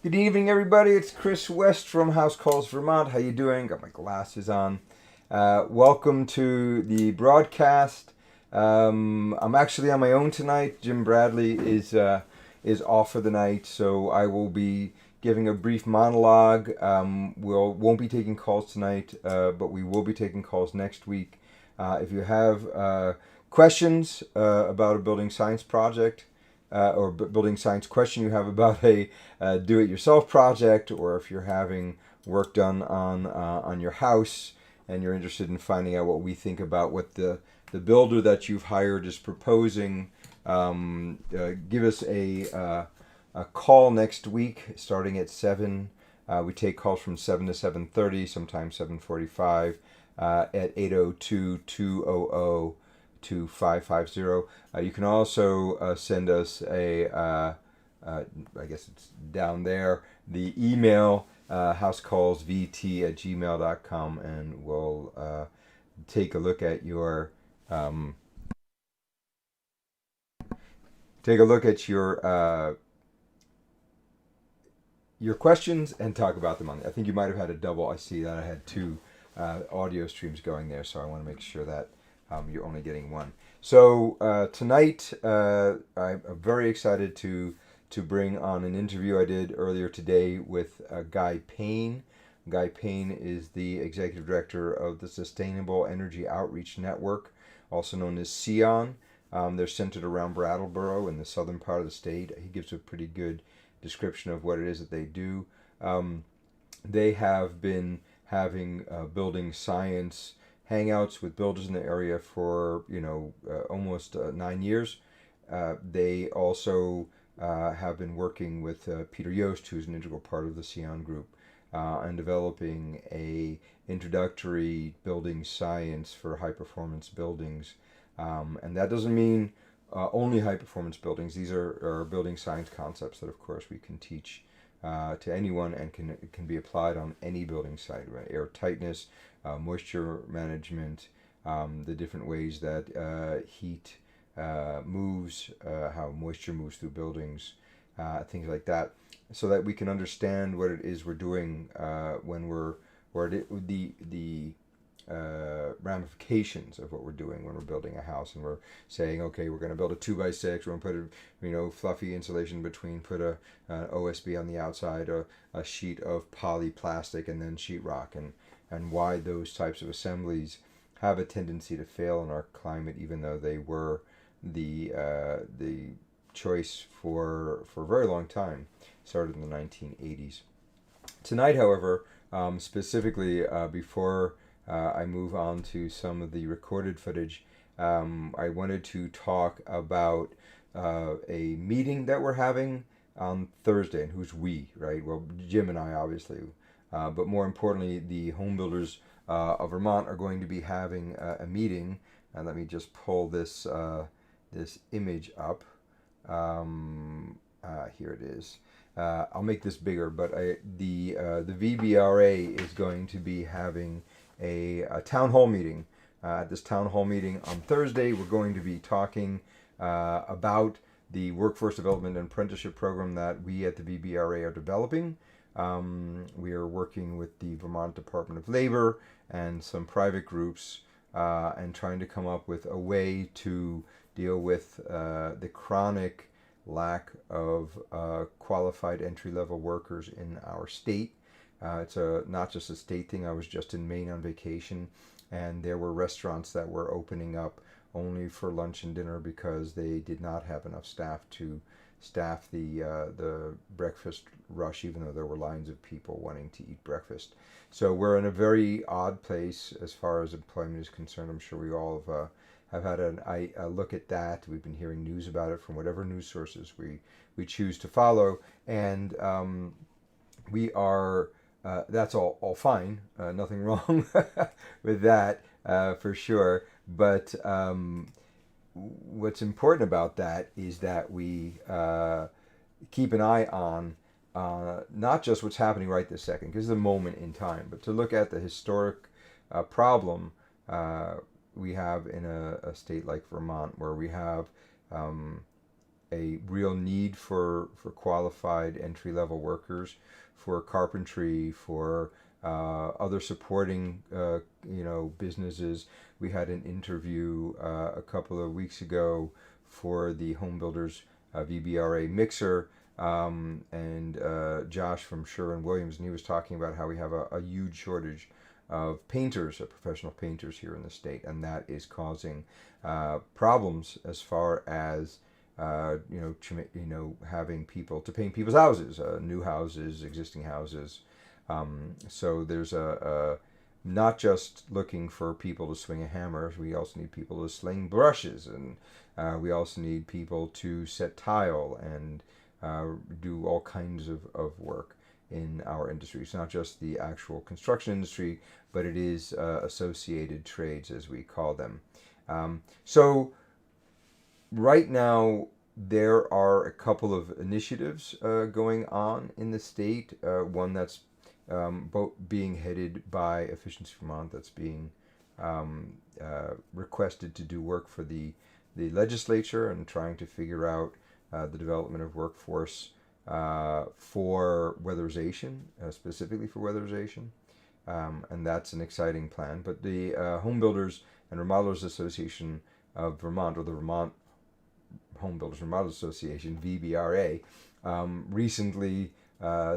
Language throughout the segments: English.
Good evening, everybody. It's Chris West from House Calls Vermont. How you doing? Got my glasses on. Welcome to the broadcast. I'm actually on my own tonight. Jim Bradley is off for the night, so I will be giving a brief monologue. Won't be taking calls tonight, but we will be taking calls next week. If you have questions about a building science project, or building science question you have about a do-it-yourself project, or if you're having work done on your house and you're interested in finding out what we think about what the builder that you've hired is proposing, give us a call next week starting at 7. We take calls from 7 to 7:30, sometimes 7:45, at 802-200-2550. You can also send us I guess it's down there, the email, housecallsvt@gmail.com, and we'll take a look at your questions and talk about them on. I think you might have had a double. I see that I had two audio streams going there, so I want to make sure that you're only getting one. So tonight, I'm very excited to bring on an interview I did earlier today with Guy Payne. Guy Payne is the executive director of the Sustainable Energy Outreach Network, also known as SEON. They're centered around Brattleboro in the southern part of the state. He gives a pretty good description of what it is that they do. They have been having building science hangouts with builders in the area for almost 9 years. They also have been working with Peter Yost, who's an integral part of the Sion group, on developing a introductory building science for high performance buildings, and that doesn't mean only high performance buildings. These are building science concepts that, of course, we can teach to anyone and can be applied on any building site. Right? Air tightness, moisture management, the different ways that heat moves, how moisture moves through buildings, things like that, so that we can understand what it is we're doing when we're, or the ramifications of what we're doing when we're building a house and we're saying, okay, we're going to build a 2x6, we're going to put a fluffy insulation between, put a OSB on the outside, a sheet of polyplastic, and then sheetrock, and why those types of assemblies have a tendency to fail in our climate, even though they were the choice for a very long time, started in the 1980s. Tonight, however, specifically before I move on to some of the recorded footage, I wanted to talk about a meeting that we're having on Thursday. And who's we, right? Well, Jim and I, obviously. But more importantly, the home builders of Vermont are going to be having a meeting. And let me just pull this image up. Here it is. I'll make this bigger, but the VBRA is going to be having a town hall meeting. At this town hall meeting on Thursday, we're going to be talking about the workforce development and apprenticeship program that we at the VBRA are developing. We are working with the Vermont Department of Labor and some private groups and trying to come up with a way to deal with the chronic lack of qualified entry-level workers in our state. It's not just a state thing. I was just in Maine on vacation, and there were restaurants that were opening up only for lunch and dinner because they did not have enough staff to staff the breakfast rush, even though there were lines of people wanting to eat breakfast. So we're in a very odd place as far as employment is concerned. I'm sure we all have had a look at that. We've been hearing news about it from whatever news sources we choose to follow, and we are. That's all fine. Nothing wrong with that for sure. But what's important about that is that we keep an eye on not just what's happening right this second, because it's a moment in time, but to look at the historic problem we have in a state like Vermont, where we have a real need for qualified entry-level workers for carpentry, for other supporting businesses. We had an interview a couple of weeks ago for the Home Builders VBRA mixer, and Josh from Sherwin-Williams, and he was talking about how we have a huge shortage of painters, of professional painters here in the state, and that is causing problems as far as having people to paint people's houses, new houses, existing houses. So there's a not just looking for people to swing a hammer. We also need people to sling brushes, and we also need people to set tile and do all kinds of work in our industry. It's not just the actual construction industry, but it is associated trades, as we call them. So right now, there are a couple of initiatives going on in the state. One that's being headed by Efficiency Vermont, that's being requested to do work for the legislature and trying to figure out the development of workforce for weatherization, specifically for weatherization. And that's an exciting plan. But the Home Builders and Remodelers Association of Vermont, or the Vermont Home Builders and Remodelers Association, VBRA, recently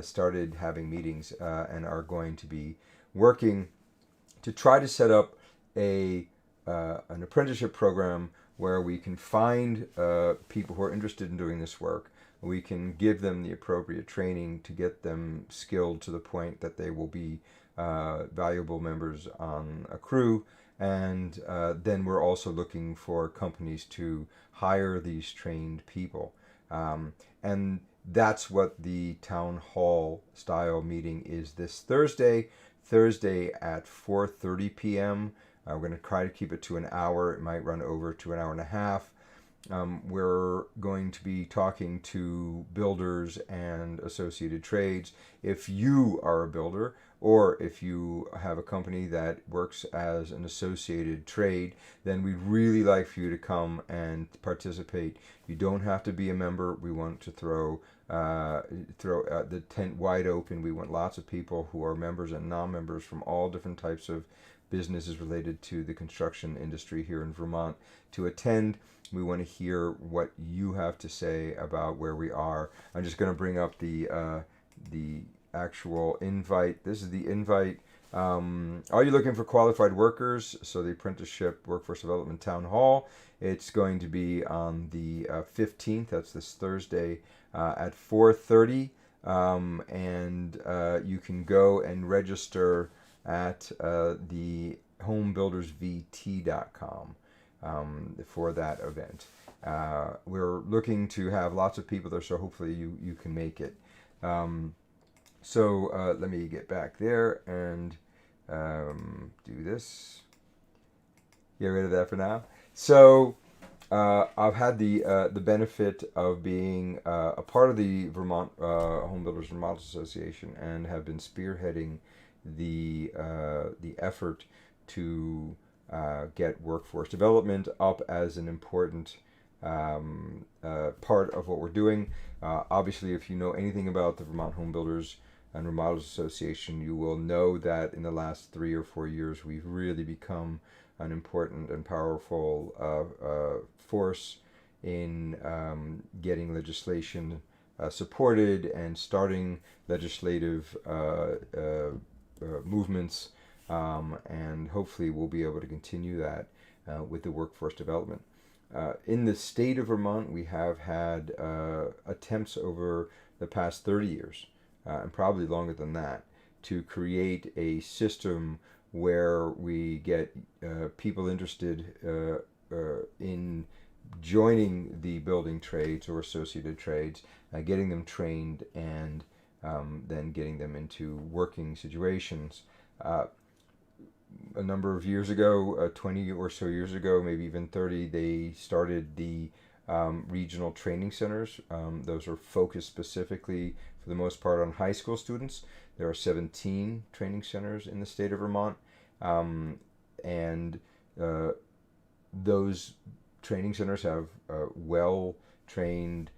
started having meetings and are going to be working to try to set up an apprenticeship program where we can find people who are interested in doing this work. We can give them the appropriate training to get them skilled to the point that they will be valuable members on a crew. And then we're also looking for companies to hire these trained people. And that's what the town hall style meeting is this Thursday at 4:30 p.m. We're going to try to keep it to an hour. It might run over to an hour and a half. We're going to be talking to builders and associated trades. If you are a builder, or if you have a company that works as an associated trade, then we'd really like for you to come and participate. You don't have to be a member. We want to throw the tent wide open. We want lots of people who are members and non-members from all different types of businesses related to the construction industry here in Vermont to attend. We want to hear what you have to say about where we are. I'm just going to bring up the actual invite. This is the invite. Are you looking for qualified workers? So the Apprenticeship Workforce Development Town Hall. It's going to be on the 15th. That's this Thursday at 4:30. And you can go and register at the homebuildersvt.com for that event. We're looking to have lots of people there, so hopefully you can make it. So let me get back there and do this. Get rid of that for now. So I've had the benefit of being a part of the Vermont Home Builders and Remodelers Association, and have been spearheading the effort to get workforce development up as an important part of what we're doing. Obviously, if you know anything about the Vermont Home Builders and Remodelers Association, you will know that in the last 3 or 4 years, we've really become an important and powerful force in getting legislation supported and starting legislative movements, and hopefully we'll be able to continue that with the workforce development. In the state of Vermont, we have had attempts over the past 30 years, and probably longer than that, to create a system where we get people interested in joining the building trades or associated trades, getting them trained, and then getting them into working situations. A number of years ago, 20 or so years ago, maybe even 30, they started the regional training centers. Those are focused specifically, for the most part, on high school students. There are 17 training centers in the state of Vermont, and those training centers have well trained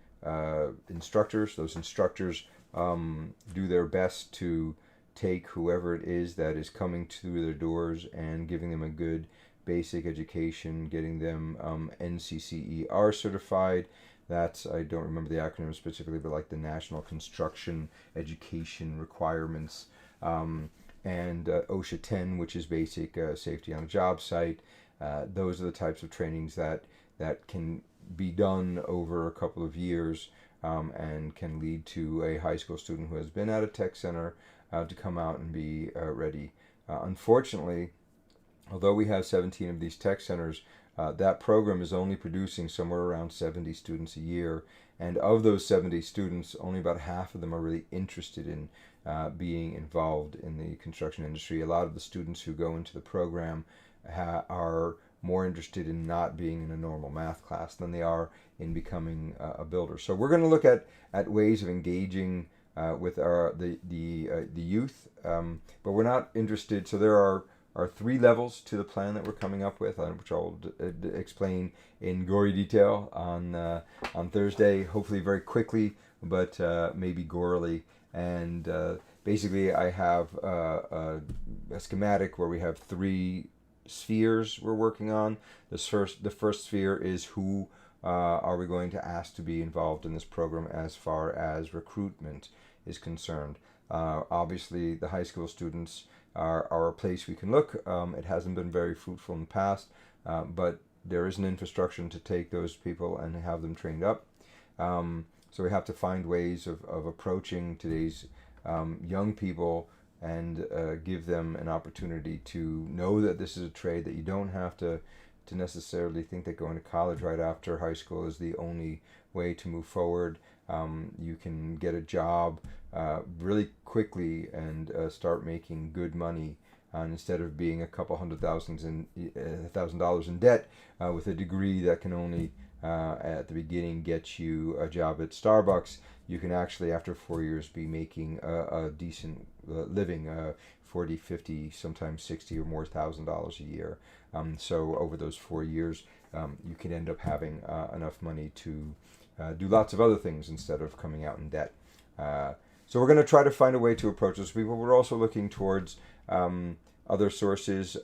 instructors. Those instructors do their best to take whoever it is that is coming through their doors and giving them a good basic education, getting them NCCER certified. That's, I don't remember the acronym specifically, but like the National Construction Education Requirements, and OSHA 10, which is basic safety on a job site. Those are the types of trainings that can be done over a couple of years, and can lead to a high school student who has been at a tech center to come out and be ready. Unfortunately, although we have 17 of these tech centers, that program is only producing somewhere around 70 students a year. And of those 70 students, only about half of them are really interested in being involved in the construction industry. A lot of the students who go into the program are more interested in not being in a normal math class than they are in becoming a builder. So we're going to look at ways of engaging with the youth, but we're not interested. So there are 3 levels to the plan that we're coming up with, which I'll explain in gory detail on Thursday, hopefully very quickly, but maybe gorily. And basically, I have a schematic where we have 3 spheres we're working on. The first sphere is who are we going to ask to be involved in this program as far as recruitment is concerned. Obviously, the high school students are a place we can look. It hasn't been very fruitful in the past, but there is an infrastructure to take those people and have them trained up. So we have to find ways of approaching today's young people and give them an opportunity to know that this is a trade, that you don't have to necessarily think that going to college right after high school is the only way to move forward. You can get a job really quickly and start making good money, and instead of being a couple $100,000 in debt with a degree that can only at the beginning get you a job at Starbucks, you can actually after 4 years be making a decent living, 40, 50, sometimes 60 or more $1,000 a year. So over those 4 years, you can end up having enough money to do lots of other things instead of coming out in debt. So we're going to try to find a way to approach those people. We're also looking towards other sources.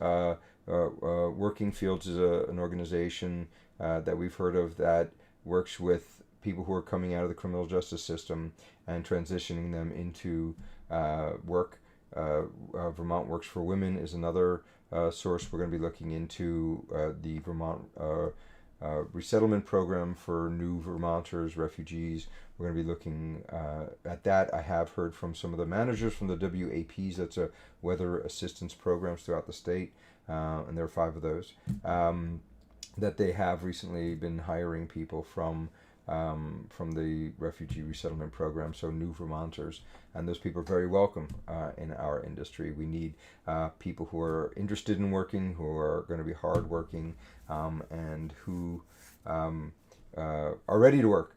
Working Fields is an organization that we've heard of that works with people who are coming out of the criminal justice system and transitioning them into work. Vermont Works for Women is another source we're going to be looking into. The Vermont resettlement program for new Vermonters, refugees. We're going to be looking at that. I have heard from some of the managers from the WAPs, that's a weather assistance programs throughout the state, and there are 5 of those, that they have recently been hiring people from the refugee resettlement program, so new Vermonters, and those people are very welcome in our industry. We need people who are interested in working, who are going to be hardworking, and who are ready to work.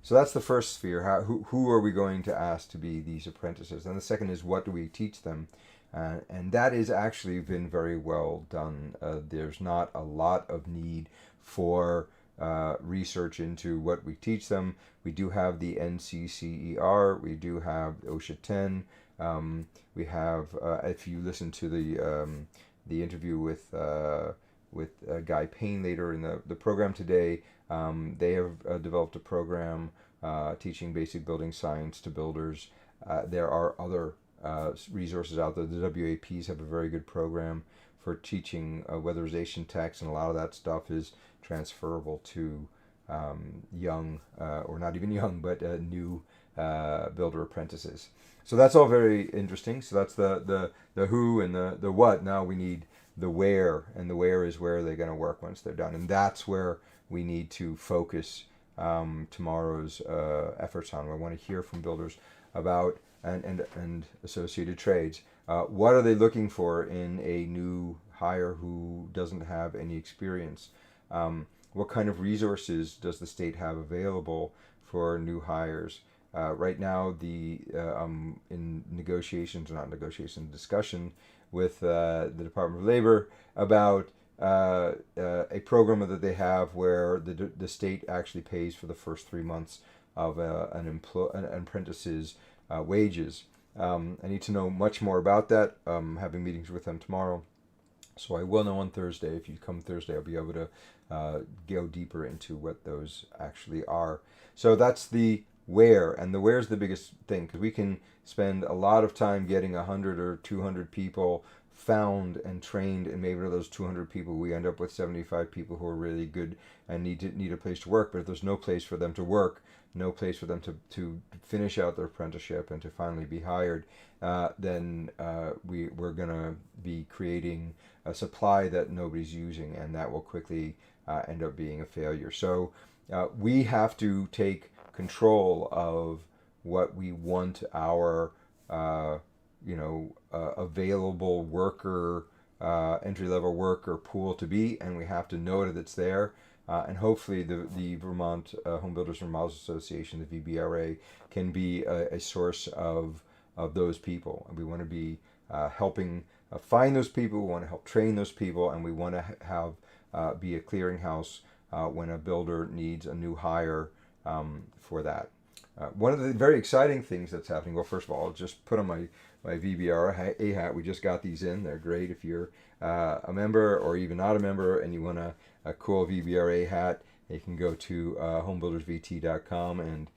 So that's the first sphere. Who are we going to ask to be these apprentices? And the second is, what do we teach them? And that has actually been very well done. There's not a lot of need for research into what we teach them. We do have the NCCER, we do have OSHA 10, we have, if you listen to the interview with Guy Payne later in the program today, they have developed a program teaching basic building science to builders. There are other resources out there. The WAPs have a very good program for teaching weatherization techs, and a lot of that stuff is transferable to young, or not even young, but new builder apprentices. So that's all very interesting. So that's the who and the what. Now we need the where, and the where is where they're going to work once they're done, and that's where we need to focus tomorrow's efforts on. I want to hear from builders about and associated trades. What are they looking for in a new hire who doesn't have any experience? What kind of resources does the state have available for new hires? Right now, in discussion with the Department of Labor about a program that they have where the state actually pays for the first 3 months of an apprentice's wages. I need to know much more about that. Having meetings with them tomorrow, so I will know on Thursday. If you come Thursday, I'll be able to go deeper into what those actually are. So that's the where, and the where is the biggest thing, because we can spend a lot of time getting 100 or 200 people found and trained, and maybe of those 200 people we end up with 75 people who are really good and need a place to work. But if there's no place for them to work, no place for them to finish out their apprenticeship and to finally be hired, then we're going to be creating a supply that nobody's using, and that will quickly end up being a failure. So we have to take control of what we want our available worker, entry-level worker pool to be, and we have to know that it's there. And hopefully the Vermont Home Builders and Remodelers Association, the VBRA, can be a source of those people. And we want to be helping find those people, we want to help train those people, and we want to have be a clearinghouse when a builder needs a new hire for that. One of the very exciting things that's happening, well, first of all, I'll just put on my VBRA hat. We just got these in. They're great if you're a member or even not a member and you want a cool VBRA hat. You can go to homebuildersvt.com, and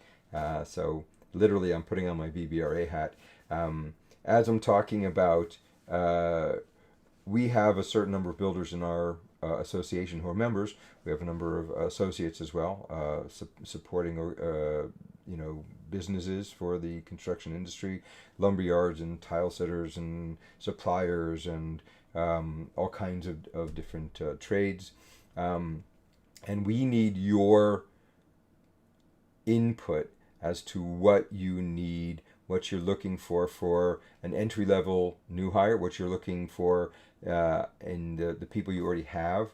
so literally I'm putting on my VBRA hat. As I'm talking about, we have a certain number of builders in our association who are members. We have a number of associates as well, supporting businesses for the construction industry, lumber yards and tile setters and suppliers and all kinds of different trades. And we need your input as to what you need, what you're looking for an entry-level new hire, what you're looking for in the people you already have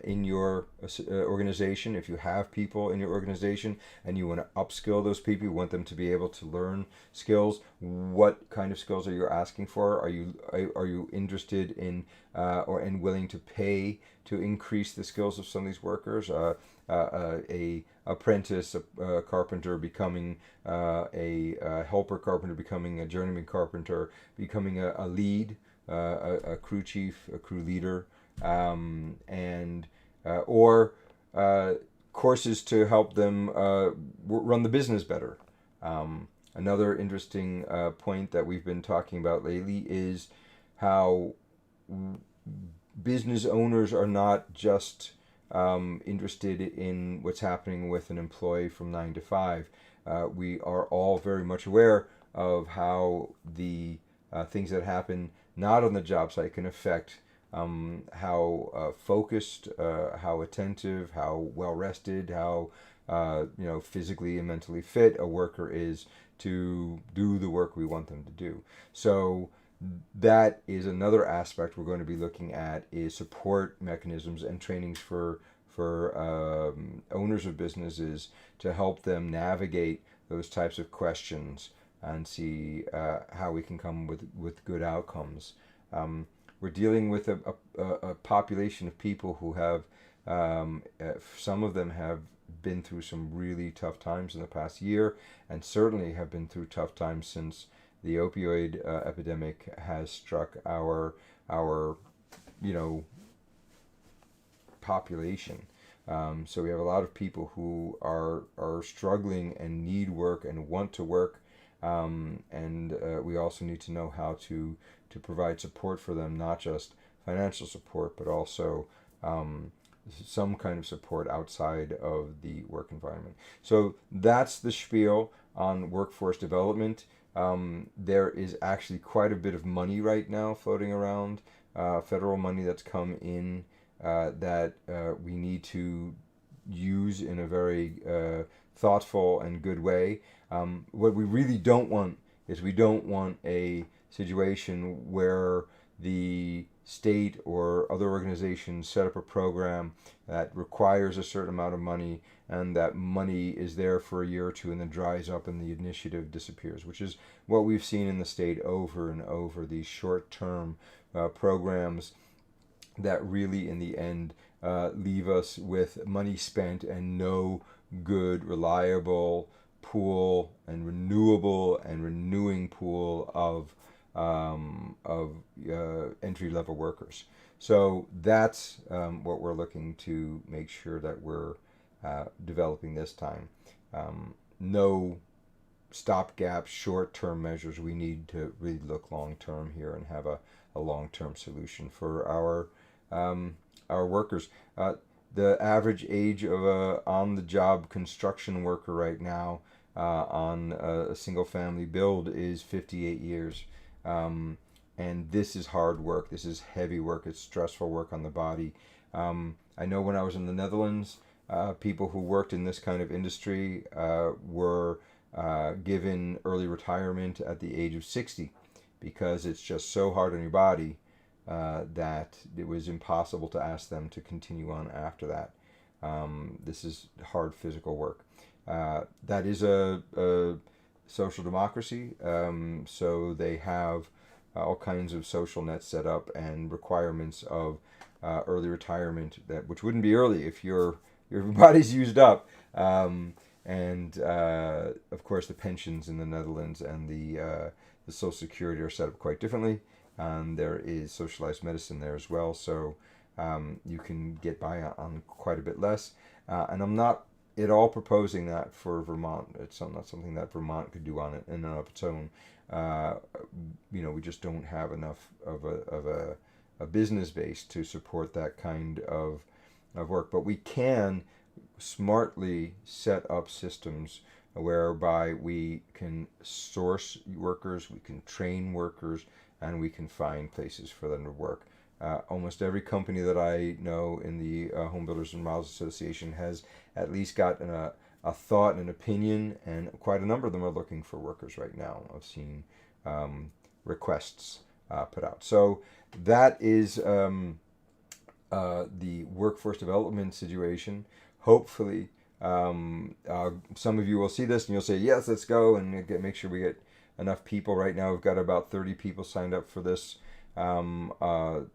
in your organization. If you have people in your organization and you want to upskill those people, you want them to be able to learn skills. What kind of skills are you asking for? Are you interested in and willing to pay to increase the skills of some of these workers? A apprentice, a carpenter becoming a helper carpenter, becoming a journeyman carpenter, becoming a lead, a crew chief, a crew leader, or courses to help them run the business better. Another interesting point that we've been talking about lately is how business owners are not just interested in what's happening with an employee from 9 to 5. We are all very much aware of how the things that happen not on the job site can affect how focused, how attentive, how well rested, how physically and mentally fit a worker is to do the work we want them to do. So that is another aspect we're going to be looking at, is support mechanisms and trainings for owners of businesses to help them navigate those types of questions and see how we can come with good outcomes. We're dealing with a population of people who have, some of them have been through some really tough times in the past year, and certainly have been through tough times since the opioid epidemic has struck our population. So we have a lot of people who are struggling and need work and want to work, and we also need to know how to provide support for them, not just financial support, but also some kind of support outside of the work environment. So that's the spiel on workforce development. There is actually quite a bit of money right now floating around, federal money that's come in that we need to use in a very thoughtful and good way. What we really don't want is we don't want a situation where the state or other organizations set up a program that requires a certain amount of money, and that money is there for a year or two and then dries up and the initiative disappears, which is what we've seen in the state over and over, these short-term programs that really, in the end, leave us with money spent and no good, reliable pool and renewable and renewing pool of entry level workers. So that's what we're looking to make sure that we're developing this time. No stopgap, short term measures. We need to really look long term here and have a long term solution for our workers. The average age of a on the job construction worker right now on a single family build is 58 years. And this is hard work. This is heavy work. It's stressful work on the body. I know when I was in the Netherlands, people who worked in this kind of industry were given early retirement at the age of 60 because it's just so hard on your body that it was impossible to ask them to continue on after that. This is hard physical work. That is a social democracy, so they have all kinds of social nets set up and requirements of early retirement that which wouldn't be early if your body's used up. And of course, the pensions in the Netherlands and the Social Security are set up quite differently. There is socialized medicine there as well, so you can get by on quite a bit less. And I'm not at all proposing that for Vermont. It's not something that Vermont could do on it in and of its own. We just don't have enough of a business base to support that kind of work. But we can smartly set up systems whereby we can source workers, we can train workers, and we can find places for them to work. Almost every company that I know in the Home Builders and Remodelers Association has at least got a thought and an opinion, and quite a number of them are looking for workers right now. I've seen requests put out. So that is the workforce development situation. Hopefully, some of you will see this and you'll say, yes, let's go, and make sure we get enough people. Right now we've got about 30 people signed up for this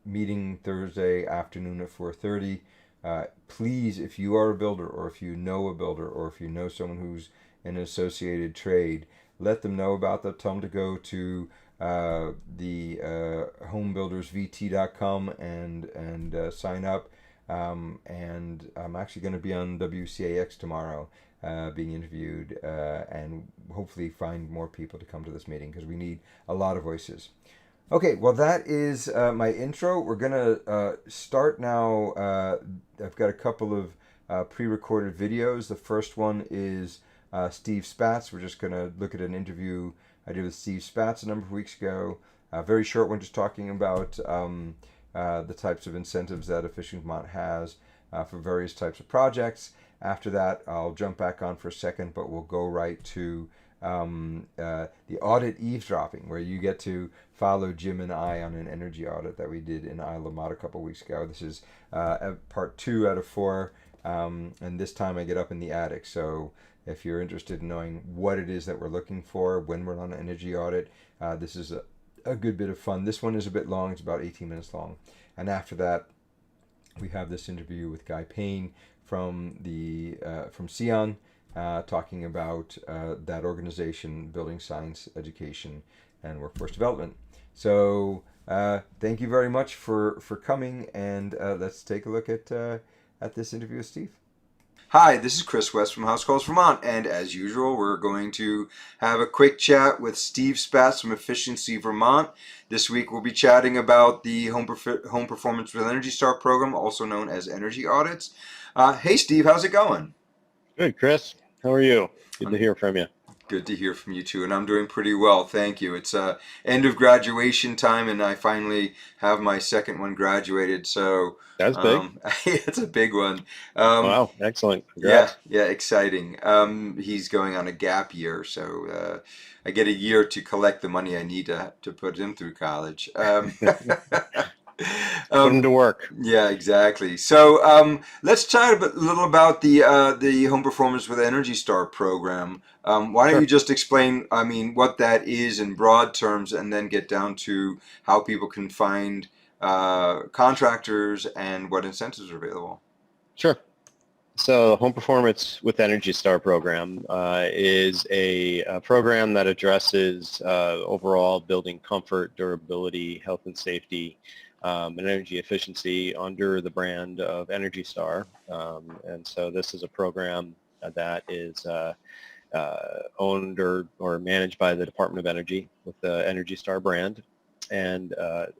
meeting Thursday afternoon at 4:30. Please, if you are a builder, or if you know a builder, or if you know someone who's in an associated trade, let them know about that. Tell them to go to the homebuildersvt.com and sign up. And I'm actually going to be on WCAX tomorrow being interviewed and hopefully find more people to come to this meeting because we need a lot of voices. Okay, well, that is my intro. We're going to start now. I've got a couple of pre-recorded videos. The first one is Steve Spatz. We're just going to look at an interview I did with Steve Spatz a number of weeks ago. A very short one, just talking about the types of incentives that Efficient Vermont has for various types of projects. After that, I'll jump back on for a second, but we'll go right to the audit eavesdropping, where you get to follow Jim and I on an energy audit that we did in Isle of Mott a couple of weeks ago. This is part 2 out of 4, and this time I get up in the attic. So if you're interested in knowing what it is that we're looking for when we're on an energy audit, this is a good bit of fun. This one is a bit long. It's about 18 minutes long. And after that, we have this interview with Guy Payne from SEON, talking about that organization, building science, education, and workforce development. So thank you very much for coming, and let's take a look at this interview with Steve. Hi, this is Chris West from House Calls Vermont, and as usual, we're going to have a quick chat with Steve Spatz from Efficiency Vermont. This week, we'll be chatting about the Home Performance with Energy Star program, also known as energy audits. Hey, Steve, how's it going? Good, Chris. How are you? Good to hear from you. Good to hear from you too, and I'm doing pretty well, thank you. It's end of graduation time, and I finally have my second one graduated. So that's big. It's a big one. Wow, excellent. Congrats. Yeah, exciting. He's going on a gap year, so I get a year to collect the money I need to put him through college. Put him to work. Yeah, exactly. So let's chat a little about the Home Performance with Energy Star program. Why don't you just explain, what that is in broad terms, and then get down to how people can find contractors and what incentives are available? Sure. So the Home Performance with Energy Star program is a program that addresses overall building comfort, durability, health and safety, and energy efficiency under the brand of Energy Star. And so this is a program that is owned or managed by the Department of Energy with the Energy Star brand. And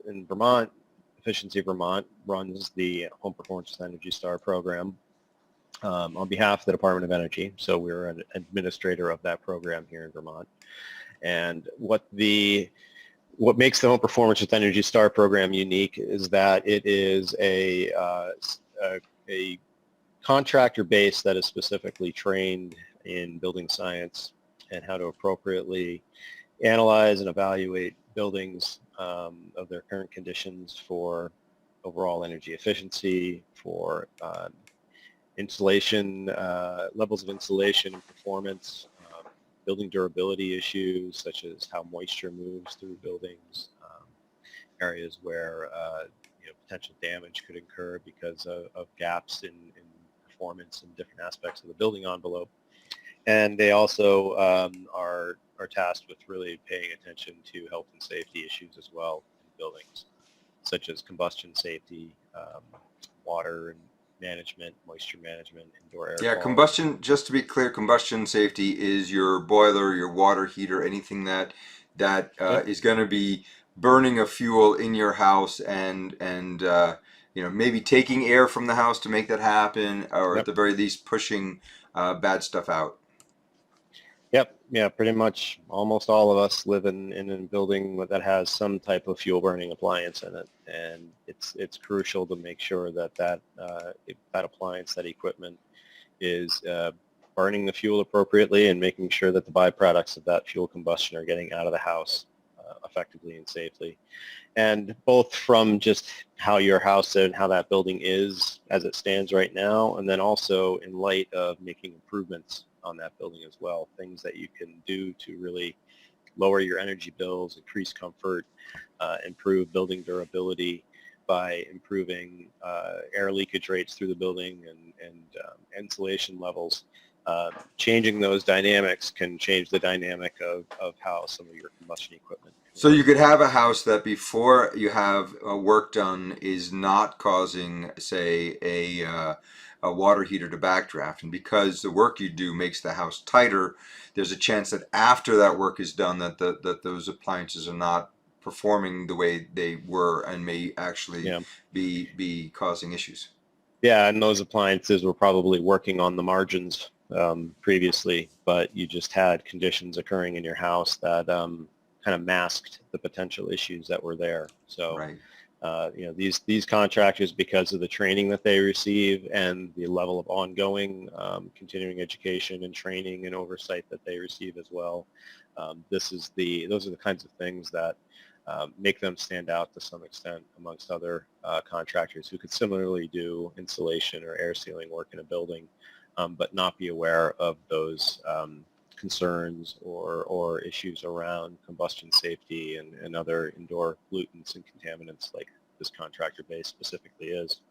in Vermont, Efficiency Vermont runs the Home Performance with Energy Star program on behalf of the Department of Energy. So we're an administrator of that program here in Vermont. And what makes the Home Performance with Energy Star program unique is that it is a contractor base that is specifically trained in building science and how to appropriately analyze and evaluate buildings of their current conditions for overall energy efficiency, for insulation, levels of insulation and performance, building durability issues such as how moisture moves through buildings, areas where potential damage could occur because of gaps in performance in different aspects of the building envelope. And they also are tasked with really paying attention to health and safety issues as well in buildings, such as combustion safety, water and management, moisture management, indoor air Yeah, quality. combustion, just to be clear, combustion safety is your boiler, your water heater, anything that Yep. is going to be burning a fuel in your house and maybe taking air from the house to make that happen, or at Yep. the very least pushing bad stuff out. Yep. Yeah, pretty much almost all of us live in a building that has some type of fuel burning appliance in it. And it's crucial to make sure that appliance, that equipment is burning the fuel appropriately and making sure that the byproducts of that fuel combustion are getting out of the house effectively and safely. And both from just how your house and how that building is as it stands right now, and then also in light of making improvements on that building as well, things that you can do to really lower your energy bills, increase comfort, improve building durability by improving air leakage rates through the building and insulation levels. Changing those dynamics can change the dynamic of how some of your combustion equipment can So work. you could have a house that before you have work done is not causing, say, a water heater to backdraft, and because the work you do makes the house tighter, there's a chance that after that work is done, that those appliances are not performing the way they were and may actually Yeah. be causing issues. Yeah, and those appliances were probably working on the margins previously, but you just had conditions occurring in your house that kind of masked the potential issues that were there. So, Right. These contractors, because of the training that they receive and the level of ongoing continuing education and training and oversight that they receive as well, those are the kinds of things that make them stand out to some extent amongst other contractors who could similarly do insulation or air sealing work in a building, but not be aware of those concerns or issues around combustion safety and other indoor pollutants and contaminants like this contractor base specifically is.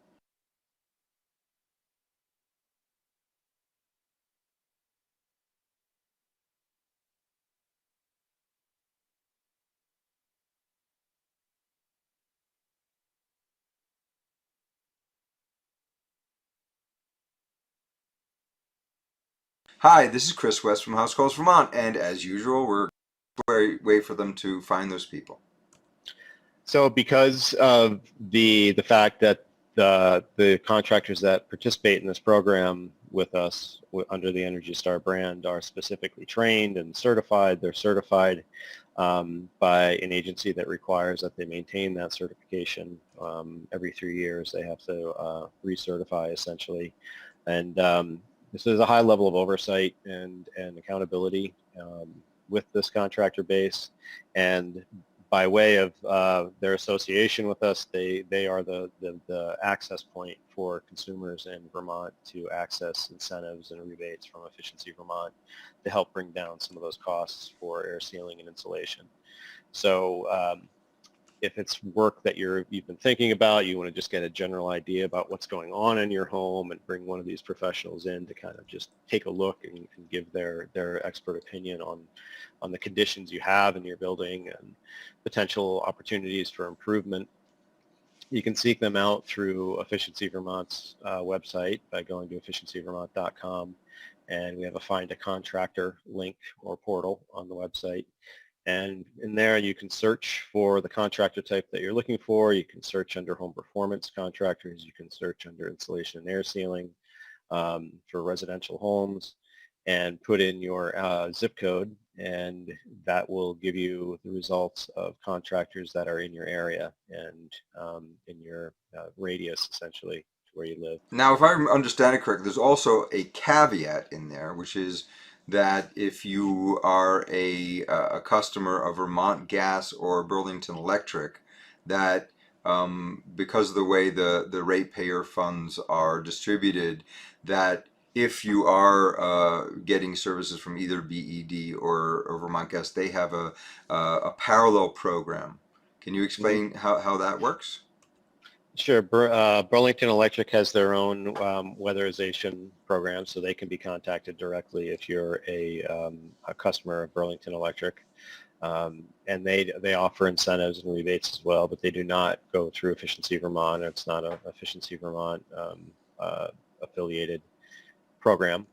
Hi, this is Chris West from House Calls Vermont, and as usual, we're wait for them to find those people. So because of the fact that the contractors that participate in this program with us under the Energy Star brand are specifically trained and certified, they're certified by an agency that requires that they maintain that certification every 3 years. They have to recertify essentially. And this is a high level of oversight and accountability with this contractor base. And by way of their association with us, they are the access point for consumers in Vermont to access incentives and rebates from Efficiency Vermont to help bring down some of those costs for air sealing and insulation. So if it's work that you've been thinking about, you want to just get a general idea about what's going on in your home and bring one of these professionals in to kind of just take a look and give their expert opinion on the conditions you have in your building and potential opportunities for improvement. You can seek them out through Efficiency Vermont's website by going to efficiencyvermont.com, and we have a Find a Contractor link or portal on the website. And in there, you can search for the contractor type that you're looking for. You can search under home performance contractors. You can search under insulation and air sealing for residential homes, and put in your zip code, and that will give you the results of contractors that are in your area and in your radius, essentially, to where you live. Now, if I understand it correctly, there's also a caveat in there, which is that if you are a customer of Vermont Gas or Burlington Electric, that because of the way the ratepayer funds are distributed, that if you are getting services from either BED or Vermont Gas, they have a parallel program. Can you explain how that works? Sure. Burlington Electric has their own weatherization program, so they can be contacted directly if you're a customer of Burlington Electric. And they offer incentives and rebates as well, but they do not go through Efficiency Vermont. It's not a Efficiency Vermont affiliated program.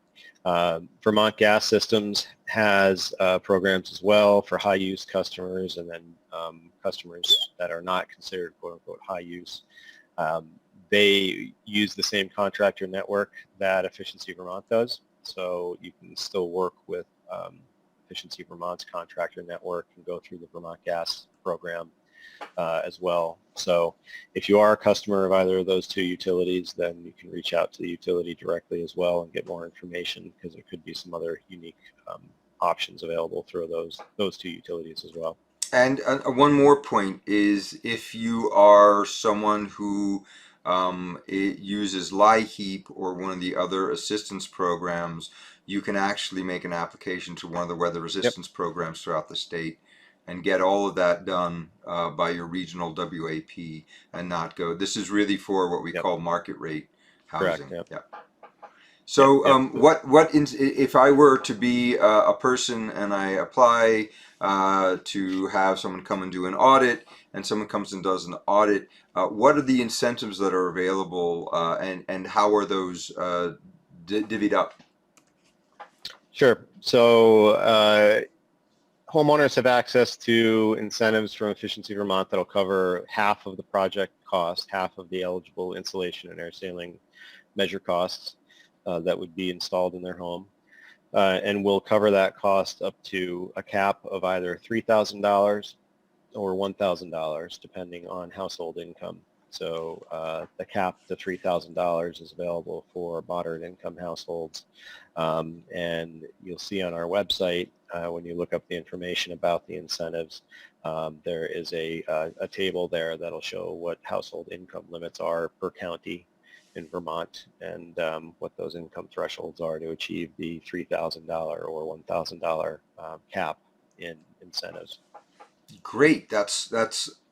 Vermont Gas Systems has programs as well for high-use customers, and then customers that are not considered quote-unquote high-use. They use the same contractor network that Efficiency Vermont does, so you can still work with Efficiency Vermont's contractor network and go through the Vermont Gas program as well. So if you are a customer of either of those two utilities, then you can reach out to the utility directly as well and get more information, because there could be some other unique options available through those two utilities as well. And one more point is, if you are someone who it uses LIHEAP or one of the other assistance programs, you can actually make an application to one of the weather resistance programs throughout the state and get all of that done by your regional WAP and not go. This is really for what we call market rate housing. Correct. Yeah. So if I were to be a person and I apply to have someone come and do an audit, and someone comes and does an audit, what are the incentives that are available, and how are those divvied up? Sure. So homeowners have access to incentives from Efficiency Vermont that'll cover half of the project cost, half of the eligible insulation and air sealing measure costs that would be installed in their home, and we'll cover that cost up to a cap of either $3,000 or $1,000, depending on household income. So the cap to $3,000 is available for moderate income households, and you'll see on our website when you look up the information about the incentives, there is a table there that'll show what household income limits are per county in Vermont, and what those income thresholds are to achieve the $3,000 or $1,000 cap in incentives. Great. That's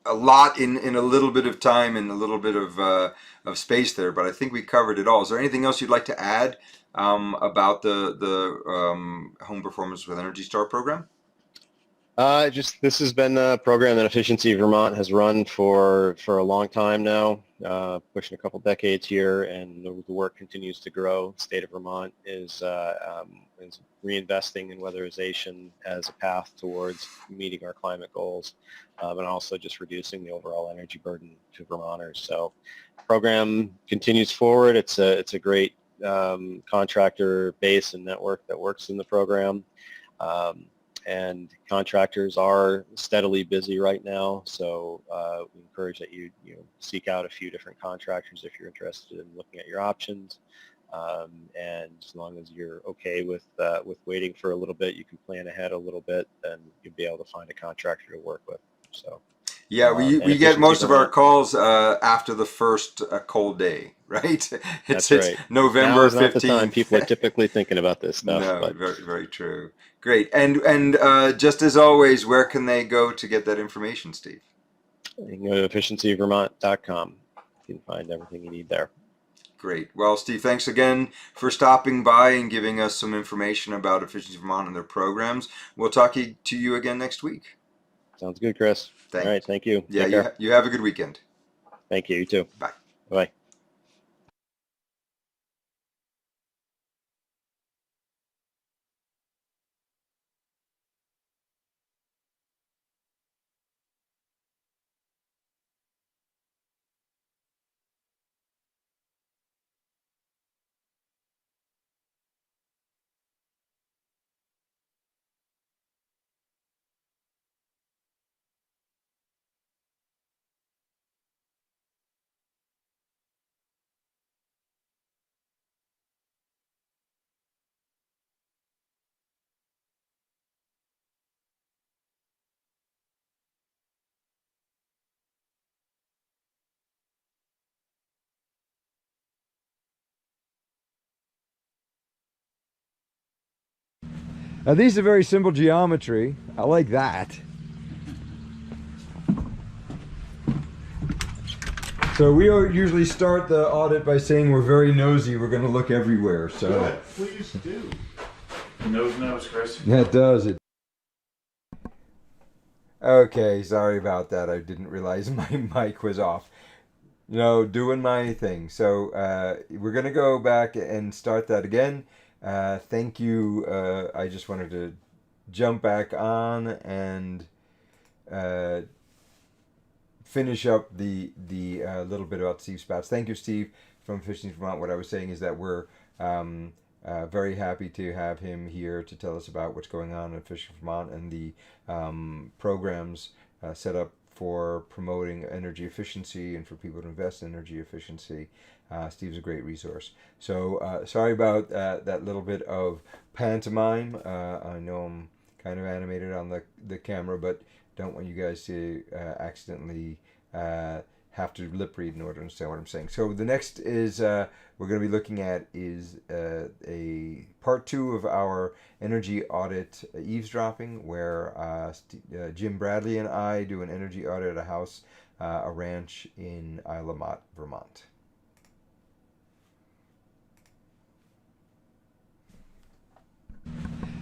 a lot in a little bit of time and a little bit of space there, but I think we covered it all. Is there anything else you'd like to add about the Home Performance with Energy Star program? Just this has been a program that Efficiency Vermont has run for a long time now, pushing a couple decades here, and the work continues to grow. The state of Vermont is reinvesting in weatherization as a path towards meeting our climate goals, and also just reducing the overall energy burden to Vermonters. So the program continues forward. It's a great contractor base and network that works in the program. And contractors are steadily busy right now, so we encourage that you seek out a few different contractors if you're interested in looking at your options. And as long as you're okay with waiting for a little bit, you can plan ahead a little bit, then you'll be able to find a contractor to work with. So. Yeah, we get most of our calls after the first cold day, right? That's right. November 15th. Now is not the time people are typically thinking about this stuff. No, but. very, very true. Great. And just as always, where can they go to get that information, Steve? You can go to efficiencyvermont.com. You can find everything you need there. Great. Well, Steve, thanks again for stopping by and giving us some information about Efficiency Vermont and their programs. We'll talk to you again next week. Sounds good, Chris. Thanks. All right. Thank you. Yeah, Take care. you have a good weekend. Thank you. You too. Bye. Bye. Now these are very simple geometry. I like that. So we usually start the audit by saying we're very nosy. We're going to look everywhere. So good. Please do. Nose, Chris. Yeah, it does. Okay, sorry about that. I didn't realize my mic was off. Doing my thing. So we're going to go back and start that again. Thank you. I just wanted to jump back on and finish up the little bit about Steve Spatz. Thank you, Steve, from Efficiency Vermont. What I was saying is that we're very happy to have him here to tell us about what's going on in Efficiency Vermont and the programs set up for promoting energy efficiency and for people to invest in energy efficiency. Steve's a great resource. So sorry about that little bit of pantomime. I know I'm kind of animated on the camera, but don't want you guys to accidentally have to lip read in order to understand what I'm saying. So the next is we're going to be looking at is a part 2 of our energy audit eavesdropping, where Jim Bradley and I do an energy audit at a house, a ranch in Isle of Mott, Vermont.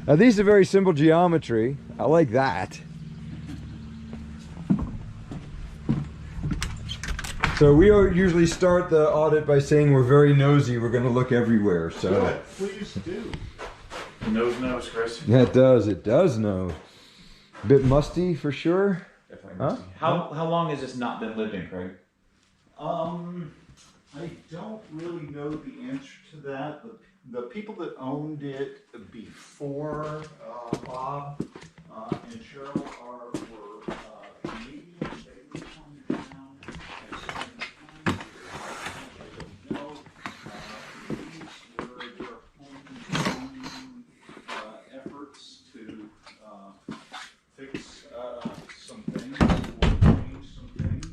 Now these are very simple geometry. I like that. So we usually start the audit by saying we're very nosy. We're going to look everywhere. So good. Please do. Nose, Chris. Yeah, it does. It does nose. A bit musty for sure. Definitely musty. How long has this not been lived in, Craig? I don't really know the answer to that. The people that owned it before Bob and Cheryl were Canadian. They were from the town at certain times. I don't know. These were their homegrown efforts to fix some things or change some things.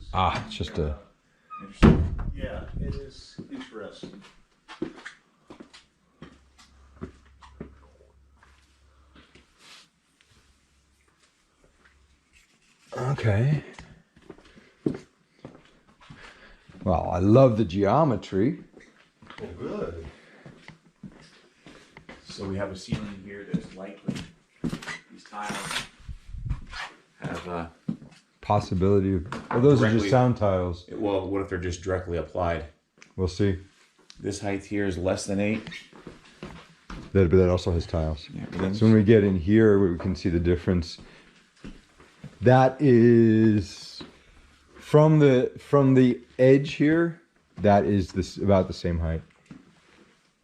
It's just a... Interesting. Yeah, it is interesting. Okay. Well, I love the geometry. Oh, good. So we have a ceiling here that's likely these tiles have Possibility of... Well, those are just Directly- sound tiles. well, what if they're just directly applied? We'll see. This height here is less than 8. But that also has tiles. Yeah, but then- So when we get in here, we can see the difference. That is from the edge here. That is about the same height.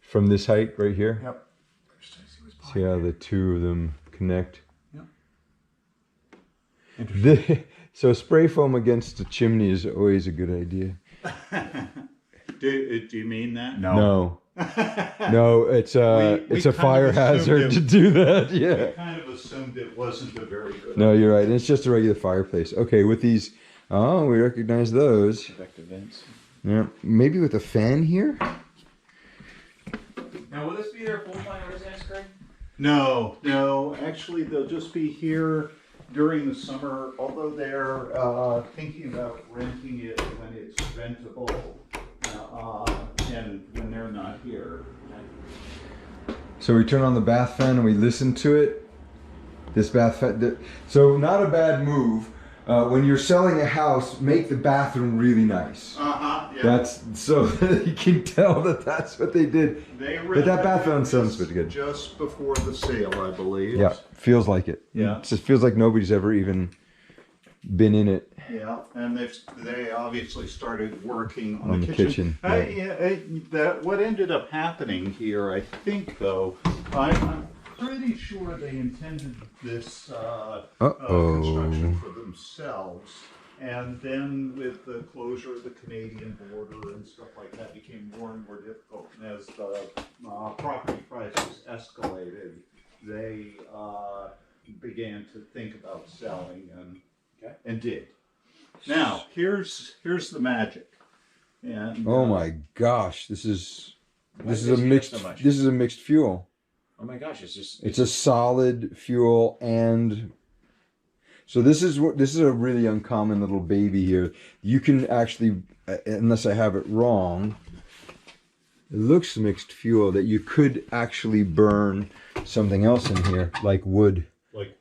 From this height right here. Yep. See how the two of them connect. Yep. So spray foam against a chimney is always a good idea. Do you mean that? No. No, it's a We it's a kind of fire assumed hazard it- to do that. Yeah. I kind of assumed it wasn't a very good. No, you're right. It's just a regular fireplace. Okay, with these, we recognize those. Effective vents. Yeah, maybe with a fan here. Now, will this be their full-time residence, Craig? No. Actually, they'll just be here during the summer, although they're thinking about renting it when it's rentable and when they're not here. So we turn on the bath fan and we listen to it. This bath fan, so not a bad move. When you're selling a house, make the bathroom really nice. Yeah. That's so you can tell that that's what they did. But that bathroom sounds pretty good. Just before the sale, I believe. Yeah, feels like it. Yeah. It just feels like nobody's ever even been in it. Yeah, and they obviously started working On the kitchen, That what ended up happening here, I think, though, I'm pretty sure they intended this construction for themselves, and then with the closure of the Canadian border and stuff like that, became more and more difficult. And as the property prices escalated, they began to think about selling and did. Now here's the magic. And Oh my gosh, this is a mixed fuel. Oh my gosh, It's a solid fuel, and so this is a really uncommon little baby here. You can actually, unless I have it wrong, it looks mixed fuel, that you could actually burn something else in here, like wood.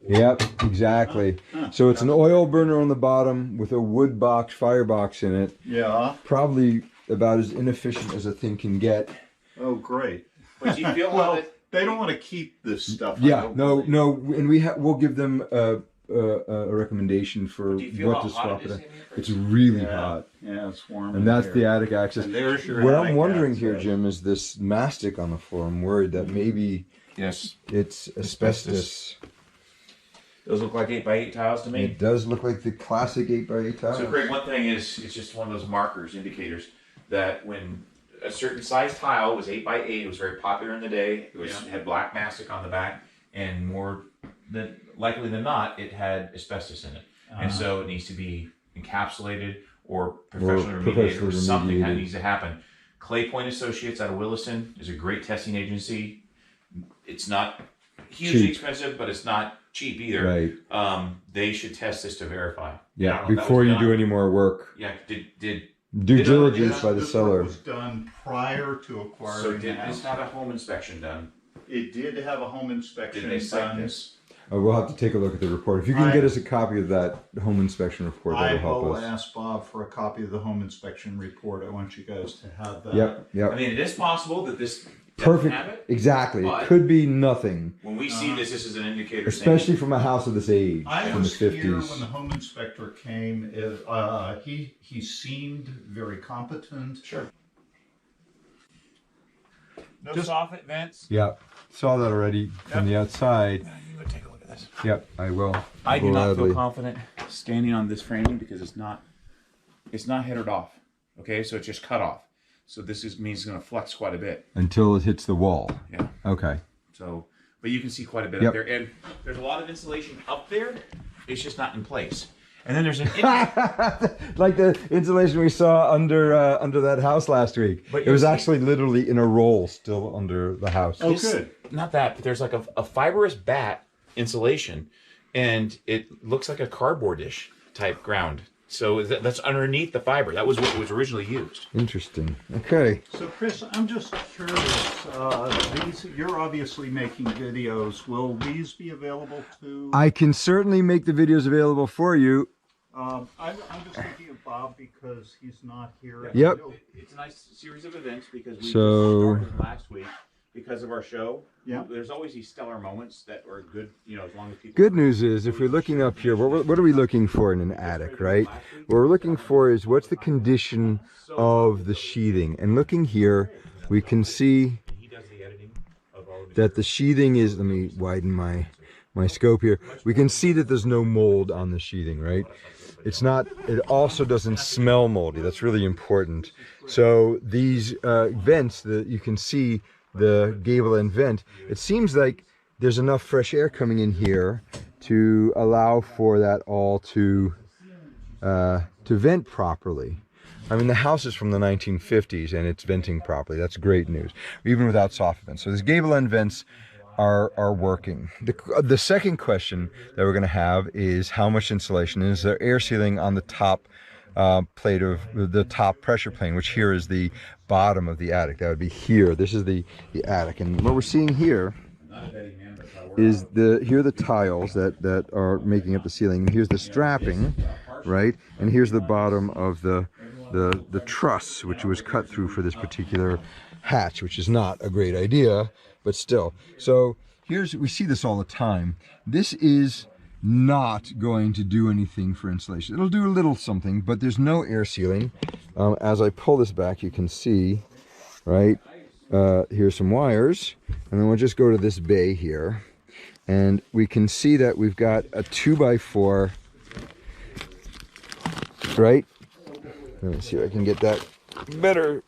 Yep, exactly. So it's an oil burner on the bottom with a wood box, firebox in it. Yeah. Probably about as inefficient as a thing can get. Oh, great. But do you feel Well, they don't want to keep this stuff. Yeah, no, and we'll give them a recommendation for do you feel what how to hot swap it it is at. in here? It's really Yeah. hot, Yeah, it's warm. and that's in the here. attic access. And there's your What I'm attic wondering here, access. Jim, is this mastic on the floor. I'm worried that maybe Yes. it's asbestos. Those look like 8x8 tiles to me. It does look like the classic 8x8 tile. So, Craig, one thing is, it's just one of those markers, indicators, that when a certain size tile was 8x8, it was very popular in the day. It had black mastic on the back, and more than likely than not, it had asbestos in it, and so it needs to be encapsulated or professionally remediated, or something that needs to happen. Clay Point Associates out of Williston is a great testing agency. It's not hugely Cheap. expensive, but it's not cheap either. Right. They should test this to verify. Yeah, I don't know if that before was you done. do any more work. Yeah, did Due diligence by the This seller. work was done prior to acquiring so the did house. this have a home inspection done? It did have a home inspection Did they cite done. this? We'll have to take a look at the report. If you can get us a copy of that home inspection report, I that'll help will us. ask Bob for a copy of the home inspection report. I want you guys to have that. Yep. I mean, it is possible that this doesn't Perfect. have it. Exactly. But- It could be nothing, When we see this is an indicator. especially from a house of this age I from the was here 50s. when the home inspector came. He seemed very competent. Sure. No Just- soffit vents. Yep. Saw that already from the outside. You would take a look at this. Yep, I will. I do not Gladly. feel confident standing on this framing because it's not headed off. Okay, so it's just cut off. So this means it's going to flex quite a bit. Until it hits the wall. Yeah. Okay. So, but you can see quite a bit Yep. up there, and there's a lot of insulation up there. It's just not in place. And then there's an Like the insulation we saw under that house last week. But It was you'll see- actually literally in a roll still under the house. Oh, good. not that, but there's like a fibrous batt insulation, and it looks like a cardboardish type ground. So that's underneath the fiber. That was what was originally used. Interesting. Okay. So, Chris, I'm just curious. You're obviously making videos. Will these be available to? I can certainly make the videos available for you. I'm just thinking of Bob because he's not here. Yep. It's a nice series of events because we So- just started last week because of our show. Yeah. There's always these stellar moments that are good, as long as people. Good news is, if we're looking up here, what are we looking for in an attic, right? What we're looking for is what's the condition of the sheathing. And looking here, we can see He does the editing of all of that the sheathing is, let me widen my scope here. We can see that there's no mold on the sheathing, right? It's not, it also doesn't smell moldy. That's really important. So these vents that you can see, the gable end vent, it seems like there's enough fresh air coming in here to allow for that all to vent properly. I mean, the house is from the 1950s and it's venting properly. That's great news, even without soft vents. So these gable end vents are working. The second question that we're going to have is how much insulation. Is there air sealing on the top plate of the top pressure plane, which here is the bottom of the attic. That would be here. This is the attic. And what we're seeing here is here are the tiles that are making up the ceiling. And here's the strapping, right? And here's the bottom of the truss, which was cut through for this particular hatch, which is not a great idea, but still. So we see this all the time. This is not going to do anything for insulation. It'll do a little something, but there's no air sealing. As I pull this back, you can see, right, here's some wires, and then we'll just go to this bay here, and we can see that we've got a 2x4, right? Let me see if I can get that better.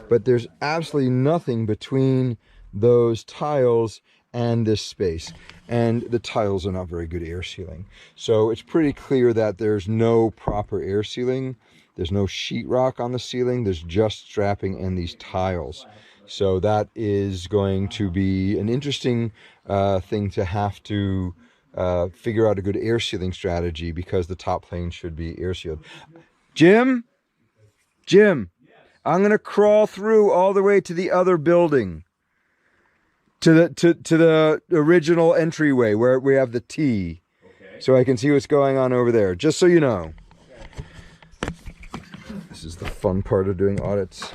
But there's absolutely nothing between those tiles and this space. And the tiles are not very good air sealing. So it's pretty clear that there's no proper air sealing. There's no sheetrock on the ceiling. There's just strapping and these tiles. So that is going to be an interesting thing to have to figure out a good air sealing strategy, because the top plane should be air sealed. Jim, I'm gonna crawl through all the way to the other building, to the original entryway where we have the T, okay, so I can see what's going on over there. Just so you know, this is the fun part of doing audits.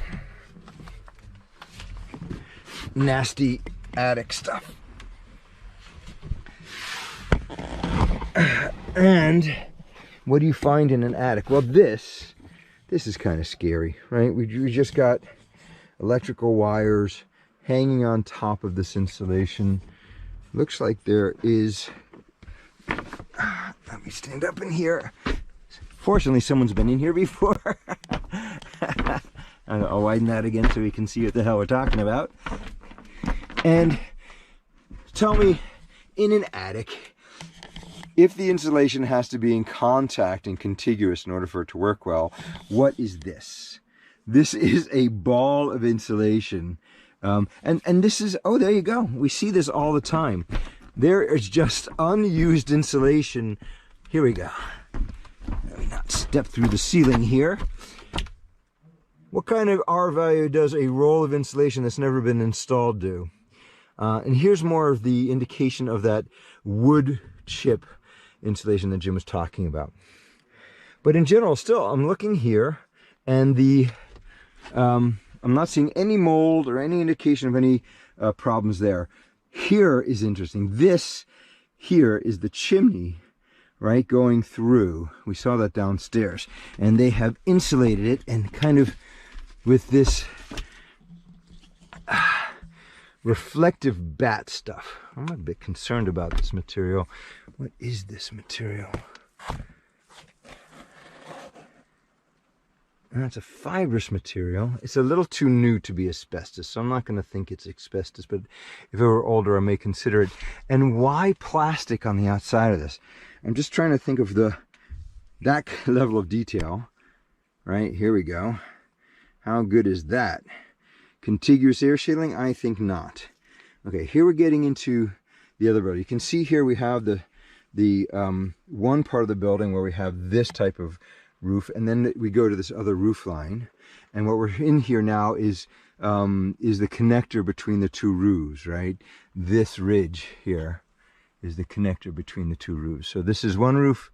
Nasty attic stuff. And what do you find in an attic? Well, this is kind of scary, right? We just got electrical wires hanging on top of this insulation. Looks like there is, let me stand up in here. Fortunately, someone's been in here before. I'll widen that again so we can see what the hell we're talking about. And tell me, in an attic, if the insulation has to be in contact and contiguous in order for it to work well, what is this? This is a ball of insulation. And this is, oh, there you go. We see this all the time. There is just unused insulation. Here we go. Let me not step through the ceiling here. What kind of R value does a roll of insulation that's never been installed do? And here's more of the indication of that wood chip insulation that Jim was talking about. But in general, still, I'm looking here, and I'm not seeing any mold or any indication of any problems there. Here is interesting. This here is the chimney, right, going through. We saw that downstairs, and they have insulated it, and kind of with this reflective bat stuff. I'm a bit concerned about this material. What is this material? It's a fibrous material. It's a little too new to be asbestos, so I'm not going to think it's asbestos, but if it were older, I may consider it. And why plastic on the outside of this? I'm just trying to think of that level of detail. Right, here we go. How good is that? Contiguous air sealing? I think not. Okay, here we're getting into the other building. You can see here we have the one part of the building where we have this type of roof, and then we go to this other roof line, and what we're in here now is the connector between the two roofs, right? This ridge here is the connector between the two roofs. So this is one roof,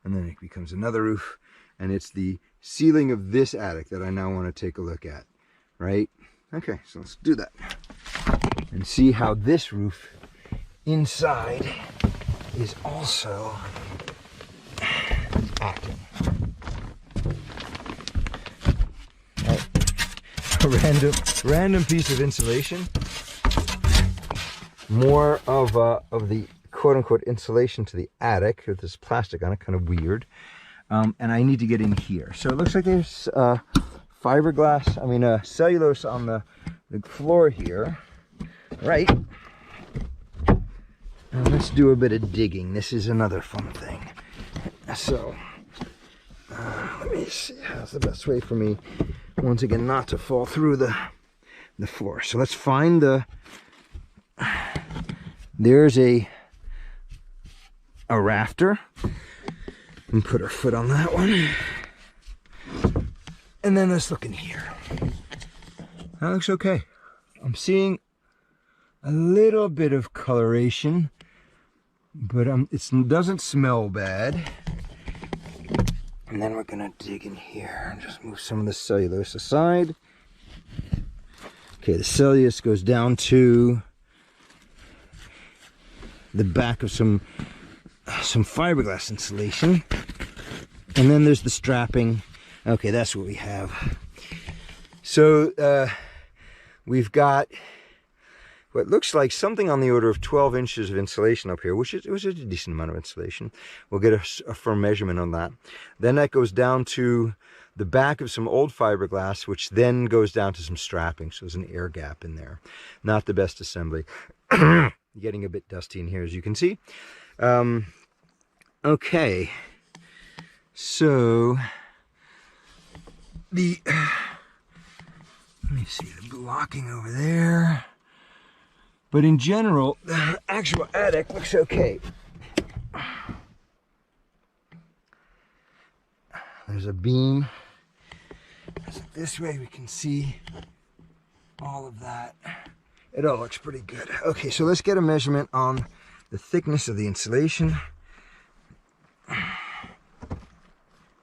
and then it becomes another roof, and it's the ceiling of this attic that I now want to take a look at, right? Okay, so let's do that and see how this roof inside is also acting. A random piece of insulation. More of the quote-unquote insulation to the attic with this plastic on it, kind of weird. And I need to get in here. So it looks like there's fiberglass, cellulose on the floor here, right? And let's do a bit of digging. This is another fun thing. So, let me see, how's the best way for me, once again, not to fall through the floor. So let's find the There's a rafter. And put our foot on that one. And then let's look in here. That looks okay. I'm seeing a little bit of coloration, but it doesn't smell bad. And then we're gonna dig in here and just move some of the cellulose aside. Okay, the cellulose goes down to the back of some fiberglass insulation. And then there's the strapping. Okay, that's what we have. So we've got what looks like something on the order of 12 inches of insulation up here, which is a decent amount of insulation. We'll get a firm measurement on that. Then that goes down to the back of some old fiberglass, which then goes down to some strapping. So there's an air gap in there. Not the best assembly. Getting a bit dusty in here, as you can see. Okay. So let me see, the blocking over there. But in general, the actual attic looks okay. There's a beam. This way we can see all of that. It all looks pretty good. Okay, so let's get a measurement on the thickness of the insulation.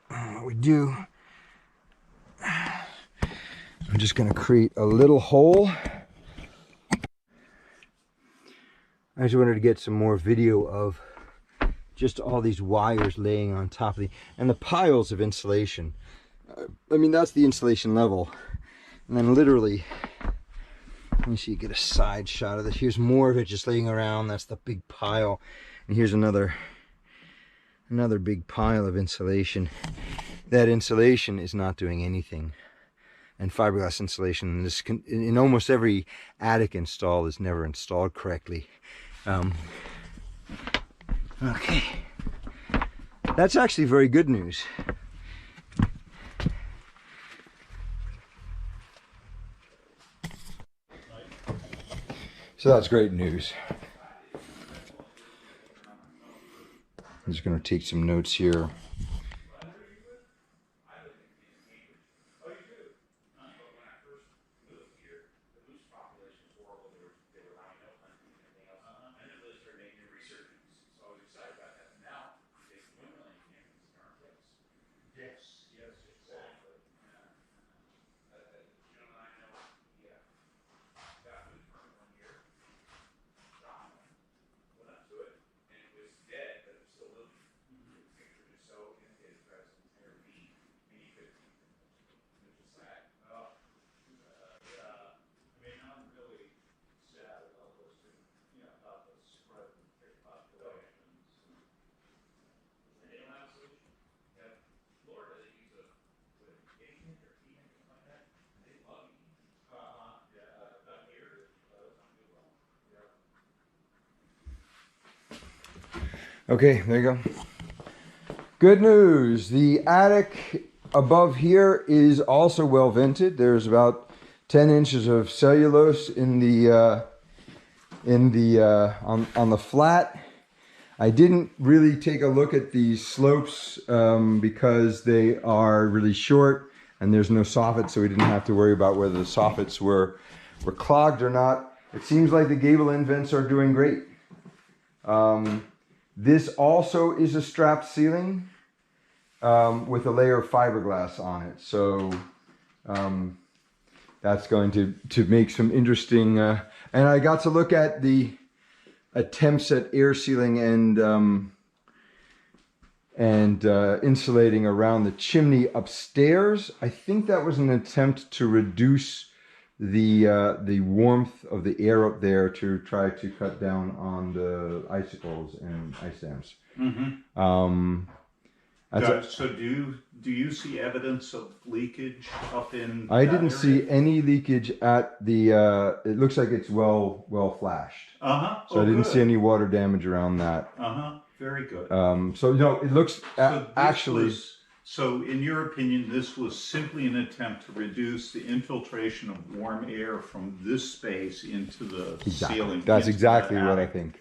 What we do, I'm just going to create a little hole. I just wanted to get some more video of just all these wires laying on top of and the piles of insulation. I mean, that's the insulation level. And then literally, let me see, you get a side shot of this. Here's more of it just laying around. That's the big pile. And here's another big pile of insulation. That insulation is not doing anything. And fiberglass insulation in almost every attic install is never installed correctly. Okay, that's actually very good news. So that's great news. I'm just going to take some notes here. Okay, there you go. Good news. The attic above here is also well vented. There's about 10 inches of cellulose on the flat. I didn't really take a look at these slopes because they are really short and there's no soffit, so we didn't have to worry about whether the soffits were clogged or not. It seems like the gable end vents are doing great. This also is a strapped ceiling with a layer of fiberglass on it. So that's going to make some interesting, and I got to look at the attempts at air sealing and insulating around the chimney upstairs. I think that was an attempt to reduce the warmth of the air up there to try to cut down on the icicles and ice dams. Mm-hmm. So do you see evidence of leakage up in I that didn't area? see any leakage at the it looks like it's well flashed. So I didn't see any water damage around that. Very good. So no, it looks So actually so in your opinion, this was simply an attempt to reduce the infiltration of warm air from this space into the ceiling. That's into exactly that what I attic. think.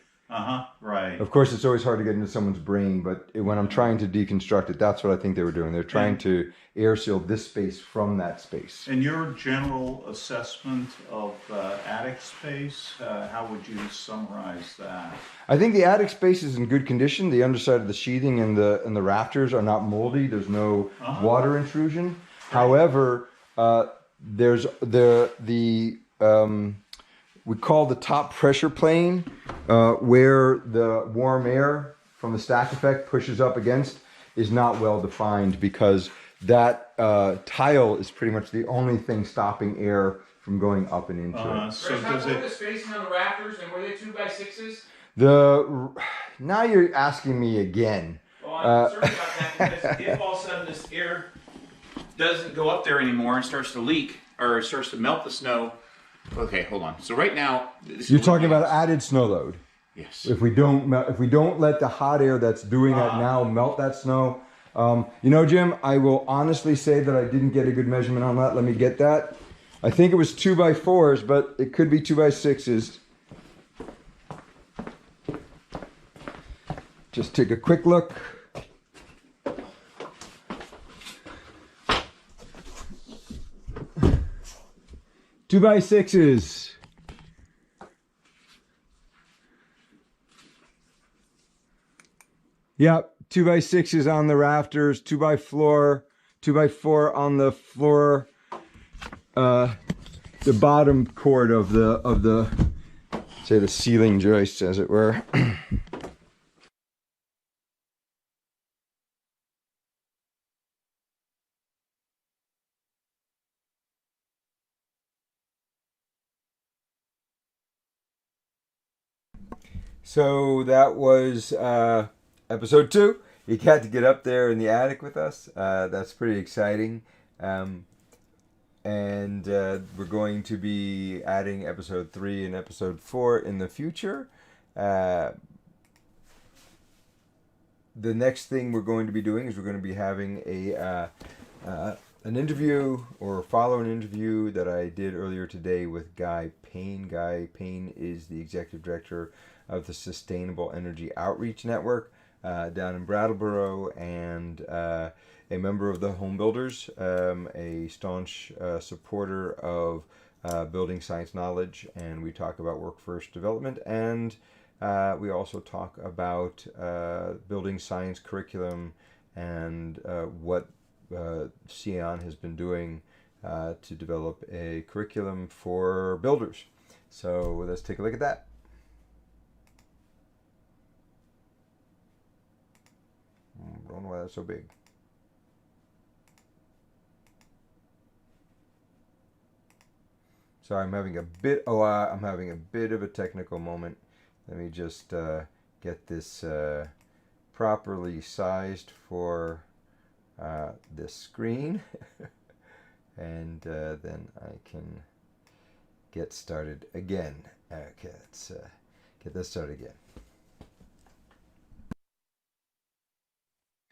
Right. Of course, it's always hard to get into someone's brain, but when I'm trying to deconstruct it, that's what I think they were doing. They're trying to air seal this space from that space. And your general assessment of attic space, how would you summarize that? I think the attic space is in good condition. The underside of the sheathing and the rafters are not moldy. There's no water intrusion. However, there's we call the top pressure plane, where the warm air from the stack effect pushes up against, is not well defined, because that tile is pretty much the only thing stopping air from going up and into it. So Chris, how does were it? the spacing on the rafters, and were they 2x6s? Now you're asking me again. Well, I'm concerned about that, because if all of a sudden this air doesn't go up there anymore and starts to leak, or starts to melt the snow. Okay, hold on. So right now, You're talking about added snow load. Yes. If we don't let the hot air that's doing that now melt that snow. Jim, I will honestly say that I didn't get a good measurement on that. Let me get that. I think it was 2x4s, but it could be 2x6s. Just take a quick look. Two by sixes. Yep, 2x6s on the rafters, 2x4 on the floor. The bottom chord of the say the ceiling joist, as it were. So that was episode 2. You got to get up there in the attic with us. That's pretty exciting. And we're going to be adding episode 3 and episode 4 in the future. The next thing we're going to be doing is we're going to be having an interview, or follow an interview that I did earlier today with Guy Payne. Guy Payne is the executive director of the Sustainable Energy Outreach Network down in Brattleboro, and a member of the Home Builders, a staunch supporter of building science knowledge, and we talk about workforce development, and we also talk about building science curriculum and what CION has been doing to develop a curriculum for builders. So let's take a look at that. I don't know why that's so big. Sorry, I'm having a bit of a technical moment. Let me just get this properly sized for this screen, and then I can get started again. Okay, let's get this started again.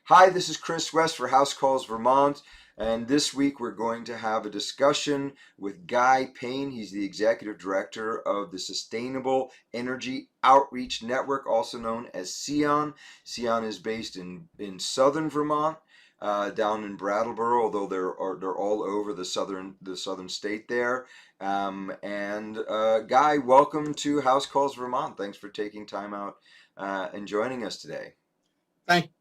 Hi, this is Chris West for House Calls Vermont, and this week we're going to have a discussion with Guy Payne. He's the executive director of the Sustainable Energy Outreach Network, also known as CION. CION is based in southern Vermont, down in Brattleboro, although they're all over the southern state there. Guy, welcome to House Calls Vermont. Thanks for taking time out and joining us today.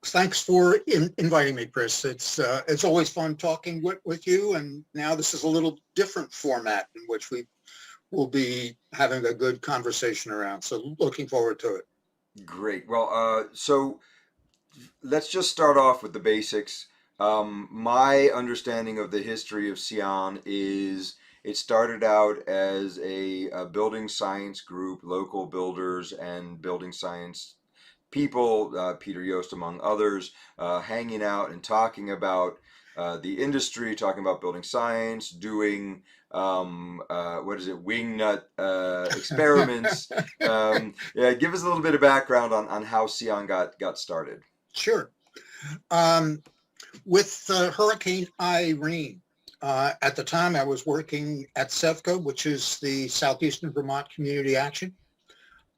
Thanks for inviting me, Chris. It's always fun talking with you, and now this is a little different format in which we will be having a good conversation around. So looking forward to it. Great. Well, so let's just start off with the basics. My understanding of the history of CION is it started out as a building science group, local builders and building science people, Peter Yost among others, hanging out and talking about the industry, talking about building science, doing wingnut experiments. Give us a little bit of background on how CION got started. Sure. With Hurricane Irene, at the time I was working at SEVCO, which is the Southeastern Vermont Community Action.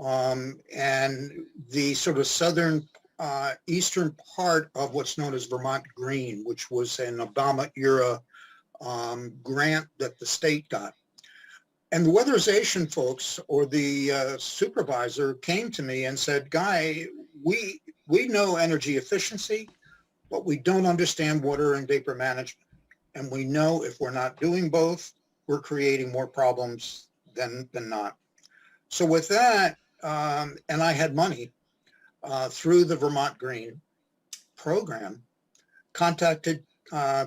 And the sort of southern eastern part of what's known as Vermont Green, which was an Obama era grant that the state got. And the weatherization folks or the supervisor came to me and said, Guy, we know energy efficiency, but we don't understand water and vapor management. And we know if we're not doing both, we're creating more problems than not. So with that, and I had money through the Vermont Green program, contacted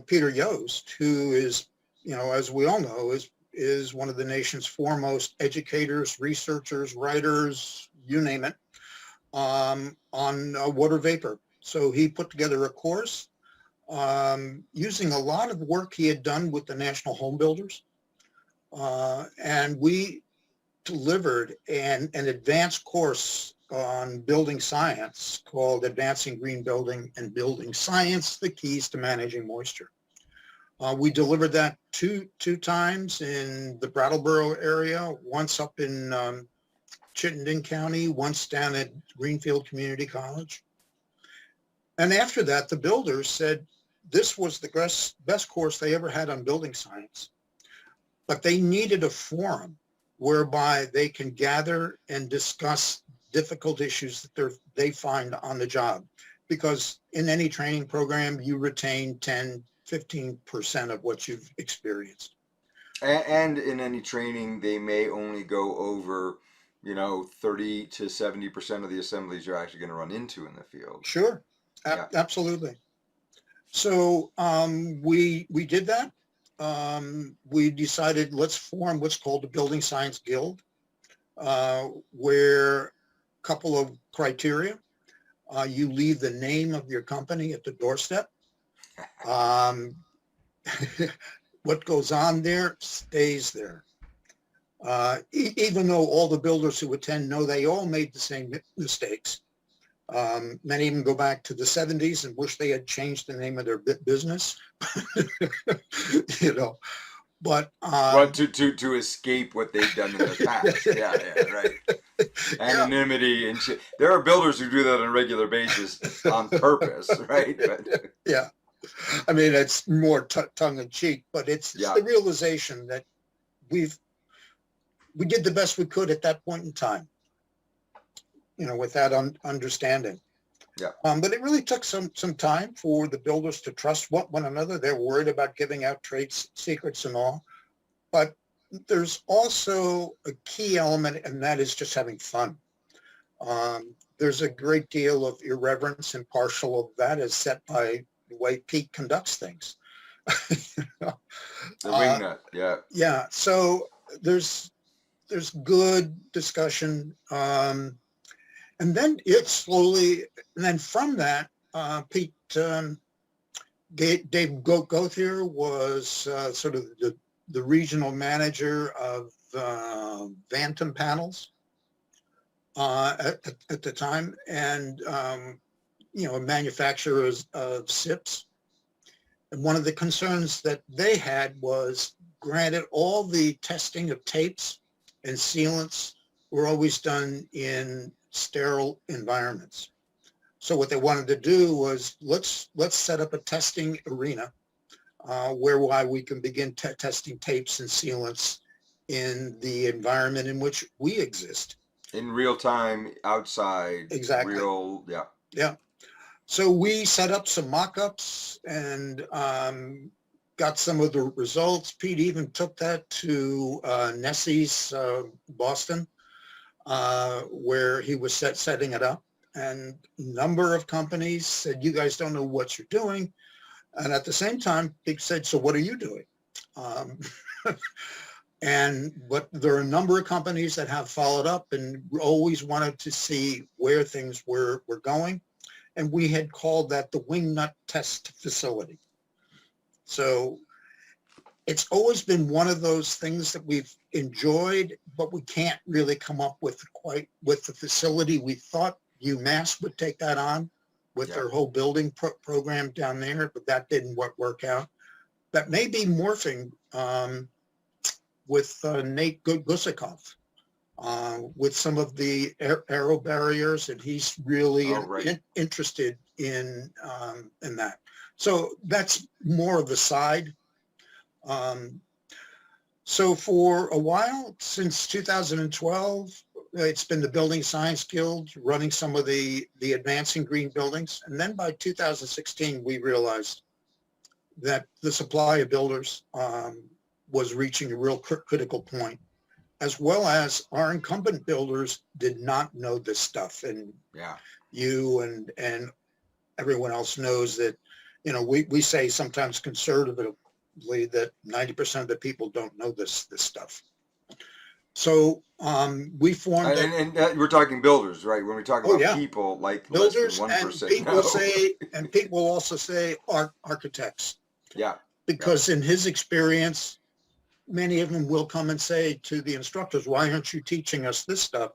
Peter Yost, who is, as we all know, is one of the nation's foremost educators, researchers, writers, you name it, on water vapor. So he put together a course using a lot of work he had done with the national home builders. And we delivered an advanced course on building science called Advancing Green Building and Building Science, the Keys to Managing Moisture. We delivered that two times in the Brattleboro area, once up in Chittenden County, once down at Greenfield Community College. And after that, the builders said this was the best course they ever had on building science, but they needed a forum whereby they can gather and discuss difficult issues that they find on the job. Because in any training program, you retain 10, 15% of what you've experienced. And in any training, they may only go over, 30 to 70% of the assemblies you're actually going to run into in the field. Sure, Yeah. Absolutely. So we did that. We decided let's form what's called the Building Science Guild, where a couple of criteria. You leave the name of your company at the doorstep. What goes on there stays there. Even though all the builders who attend know they all made the same mistakes. Many even go back to the 70s and wish they had changed the name of their business. But to escape what they've done in the past. Yeah, right. Anonymity and shit. There are builders who do that on a regular basis on purpose, right? But yeah, I mean it's more tongue in cheek, but it's the realization that we did the best we could at that point in time. With that understanding. Yeah. But it really took some time for the builders to trust one another. They're worried about giving out trade secrets and all. But there's also a key element, and that is just having fun. There's a great deal of irreverence and partial of that is set by the way Pete conducts things. The wingnut, yeah. Yeah. So there's good discussion. And then from that, Pete, Dave Gothier was sort of the regional manager of Bantam Panels at the time, and a manufacturer of SIPs. And one of the concerns that they had was, granted, all the testing of tapes and sealants were always done in sterile environments. So what they wanted to do was let's set up a testing arena whereby we can begin testing tapes and sealants in the environment in which we exist. In real time, outside. Exactly. Yeah. So we set up some mock-ups and got some of the results. Pete even took that to Nessie's Boston, where he was setting it up, and a number of companies said, you guys don't know what you're doing. And at the same time, Pete said, so what are you doing? But there are a number of companies that have followed up and always wanted to see where things were going. And we had called that the Wingnut Test Facility. So it's always been one of those things that we've enjoyed, but we can't really come up with the facility. We thought UMass would take that on with their whole building program down there, but that didn't work out. That may be morphing with Nate Gusikoff with some of the aero barriers, and he's really Oh, right. interested in that. So that's more of the side. So for a while, since 2012, it's been the Building Science Guild running some of the advancing green buildings. And then by 2016, we realized that the supply of builders was reaching a real critical point, as well as our incumbent builders did not know this stuff. And Yeah. you and everyone else knows that, we say sometimes conservatively that 90% of the people don't know this stuff. So we formed And we're talking builders, right? When we talk about yeah, people, like builders, less than 1%. and people No. say, and people also say architects, Yeah. because in his experience, many of them will come and say to the instructors, why aren't you teaching us this stuff?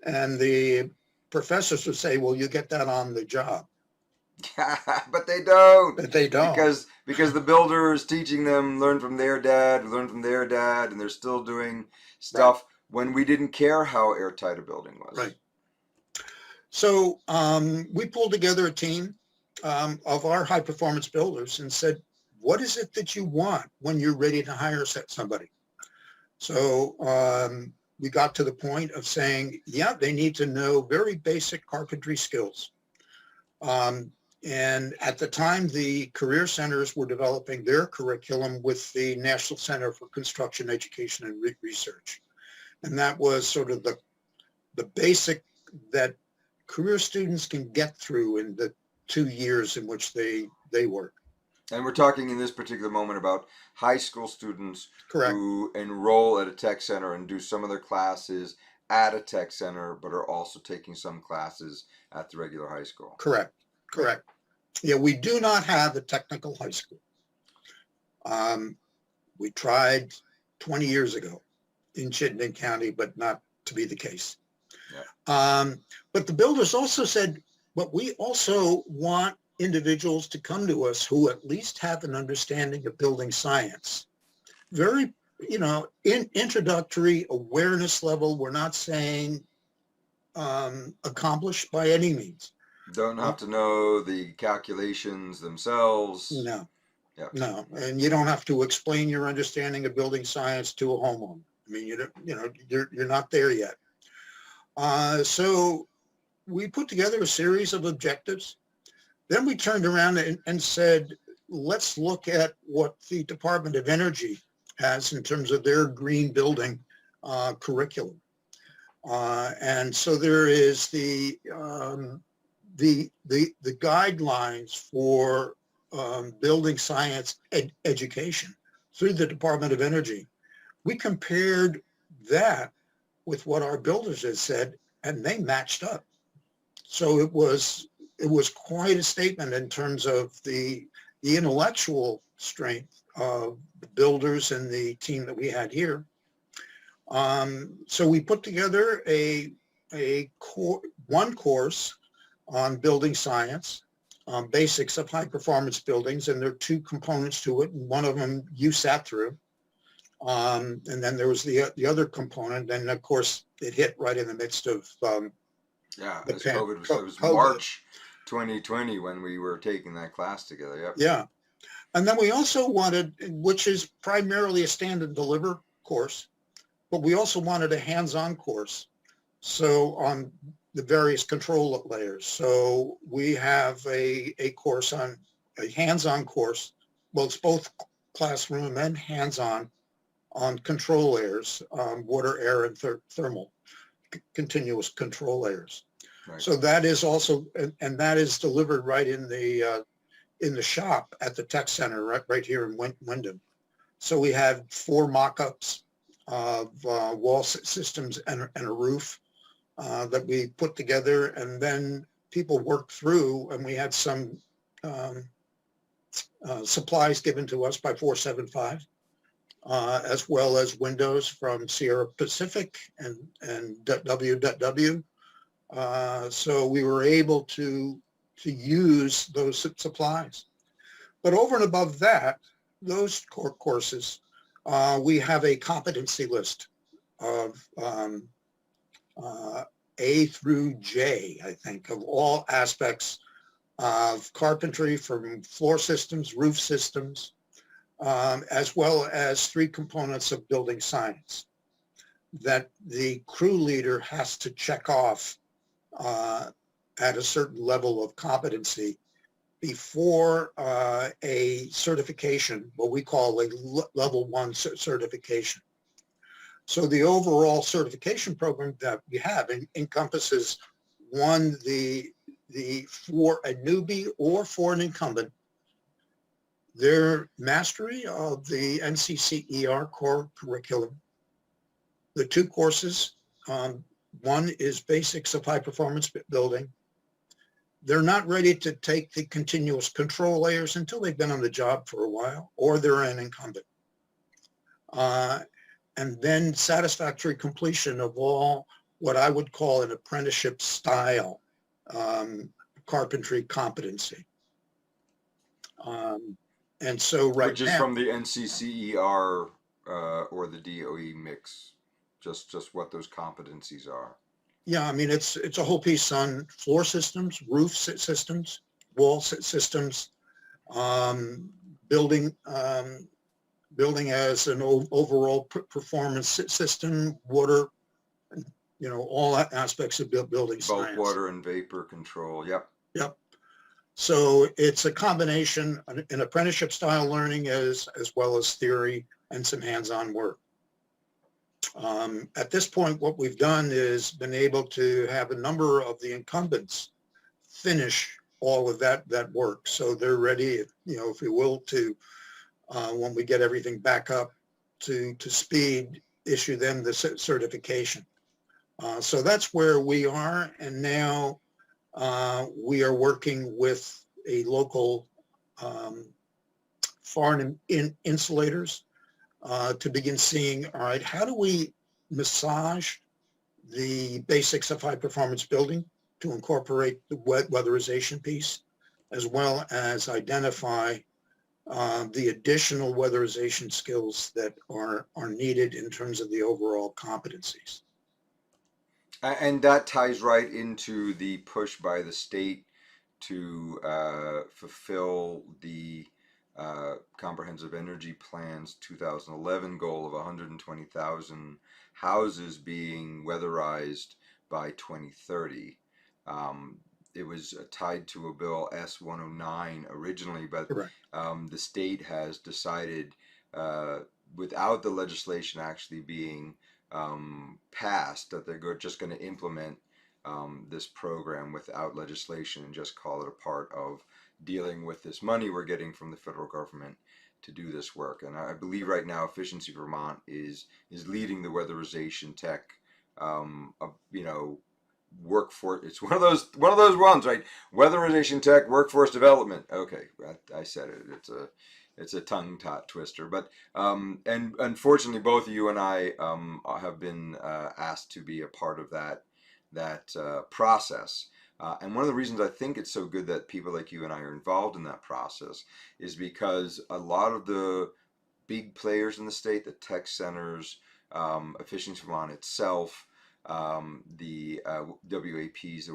And the professors will say, well, you get that on the job. But they don't. But they don't. Because the builder is teaching them, learn from their dad, and they're still doing stuff when we didn't care how airtight a building was. Right. So we pulled together a team of our high performance builders and said, what is it that you want when you're ready to hire somebody? So we got to the point of saying, yeah, they need to know very basic carpentry skills. And at the time, the career centers were developing their curriculum with the National Center for Construction Education and Research. And that was sort of the basic that career students can get through in the 2 years in which they work. And we're talking in this particular moment about high school students Correct. who enroll at a tech center and do some of their classes at a tech center, but are also taking some classes at the regular high school. Correct. Yeah, we do not have a technical high school. We tried 20 years ago in Chittenden County, but not to be the case. Yeah. But the builders also said, but we also want individuals to come to us who at least have an understanding of building science. Very, introductory awareness level. We're not saying accomplished by any means. Don't have to know the calculations themselves. No. Yeah. No, and you don't have to explain your understanding of building science to a homeowner. I mean, you're not there yet. So we put together a series of objectives. Then we turned around and said, let's look at what the Department of Energy has in terms of their green building curriculum. And so there is the guidelines for building science education through the Department of Energy. We compared that with what our builders had said, and they matched up. So it was quite a statement in terms of the intellectual strength of the builders and the team that we had here. So we put together one course on building science, basics of high performance buildings, and there are two components to it. And one of them you sat through, and then there was the other component. And of course, it hit right in the midst of COVID was March 2020 when we were taking that class together. Yep. Yeah, and then we also wanted, which is primarily a stand and deliver course, but we also wanted a hands-on course. So on the various control layers. So we have a course on a hands-on course. Well, it's both classroom and hands-on on control layers, water, air, and thermal, continuous control layers. Right. So that is also, and that is delivered right in the shop at the tech center, right here in Wyndham. So we had 4 mock-ups of wall systems and a roof that we put together, and then people worked through, and we had some supplies given to us by 475, as well as windows from Sierra Pacific and WW. So we were able to use those supplies. But over and above that, those core courses, we have a competency list of A through J, I think, of all aspects of carpentry, from floor systems, roof systems, as well as 3 components of building science that the crew leader has to check off at a certain level of competency before a certification, what we call a level 1 certification. So the overall certification program that we have encompasses, one, the for a newbie or for an incumbent, their mastery of the NCCER core curriculum. The 2 courses, one is basics of high performance building. They're not ready to take the continuous control layers until they've been on the job for a while, or they're an incumbent. And then satisfactory completion of all what I would call an apprenticeship style carpentry competency. And so right Which is now, from the NCCER or the DOE mix, just what those competencies are. yeah, I mean, it's a whole piece on floor systems, roof systems, wall systems, building as an overall performance system, water, all aspects of building Bulk science. water and vapor control. Yep. Yep. So it's a combination, an apprenticeship style learning as well as theory and some hands-on work. At this point, what we've done is been able to have a number of the incumbents finish all of that work. So they're ready, if you will, to, when we get everything back up to speed, issue them the certification. So that's where we are. And now we are working with a local foreign insulators to begin seeing, all right, how do we massage the basics of high performance building to incorporate the weatherization piece, as well as identify the additional weatherization skills that are needed in terms of the overall competencies. And that ties right into the push by the state to fulfill the Comprehensive Energy Plan's 2011 goal of 120,000 houses being weatherized by 2030. It was tied to a bill S-109 originally, but the state has decided, without the legislation actually being passed, that they're just going to implement this program without legislation and just call it a part of dealing with this money we're getting from the federal government to do this work. And I believe right now Efficiency Vermont is leading the weatherization tech, workforce. It's one of those ones, right? Weatherization tech, workforce development. Okay, I said it. It's a tongue twister, but and unfortunately, both you and I have been asked to be a part of that process. And one of the reasons I think it's so good that people like you and I are involved in that process is because a lot of the big players in the state, the tech centers, Efficiency Vermont itself, the WAPs, the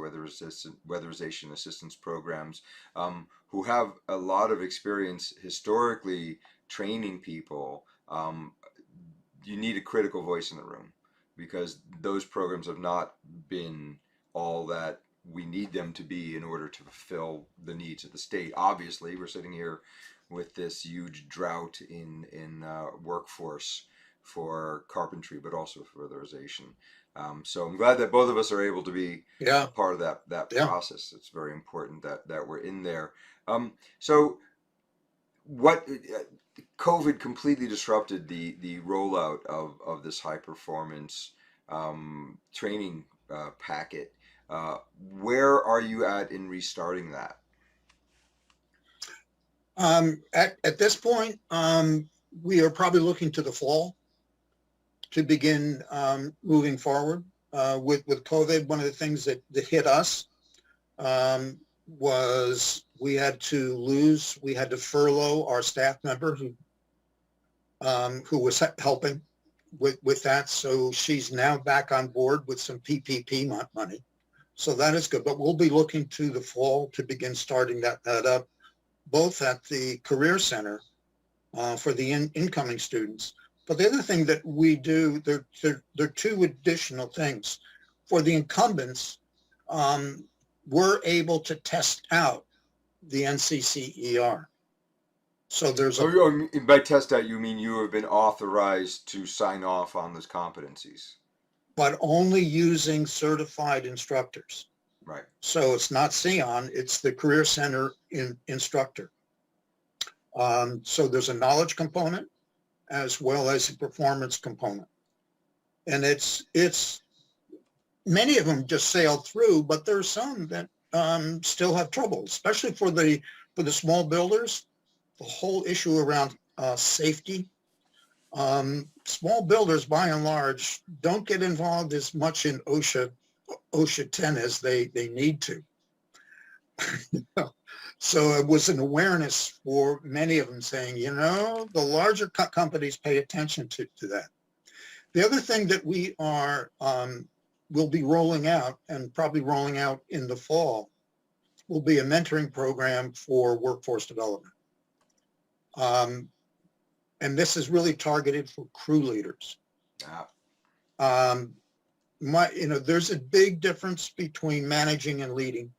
weatherization assistance programs, who have a lot of experience historically training people. You need a critical voice in the room because those programs have not been all that we need them to be in order to fulfill the needs of the state. Obviously, we're sitting here with this huge drought in workforce for carpentry, but also for weatherization. So I'm glad that both of us are able to be a part of that process. It's very important that we're in there. So what COVID completely disrupted the rollout of this high performance training packet. Where are you at in restarting that? At this point, we are probably looking to the fall to begin moving forward with COVID. One of the things that hit us was we had to furlough our staff member who was helping with that. So she's now back on board with some PPP money. So that is good. But we'll be looking to the fall to begin starting that up, both at the Career Center for the incoming students. But the other thing that we do, there are two additional things. For the incumbents, we're able to test out the NCCER. So there's By test out, you mean you have been authorized to sign off on those competencies, but only using certified instructors. right? So it's not SEON, it's the Career Center instructor. So there's a knowledge component as well as a performance component. And it's many of them just sail through, but there's some that still have trouble, especially for the small builders. The whole issue around safety. Small builders, by and large, don't get involved as much in OSHA 10 as they need to. So it was an awareness for many of them saying, the larger companies pay attention to that. The other thing that we will be rolling out, and probably rolling out in the fall, will be a mentoring program for workforce development. And this is really targeted for crew leaders. There's a big difference between managing and leading.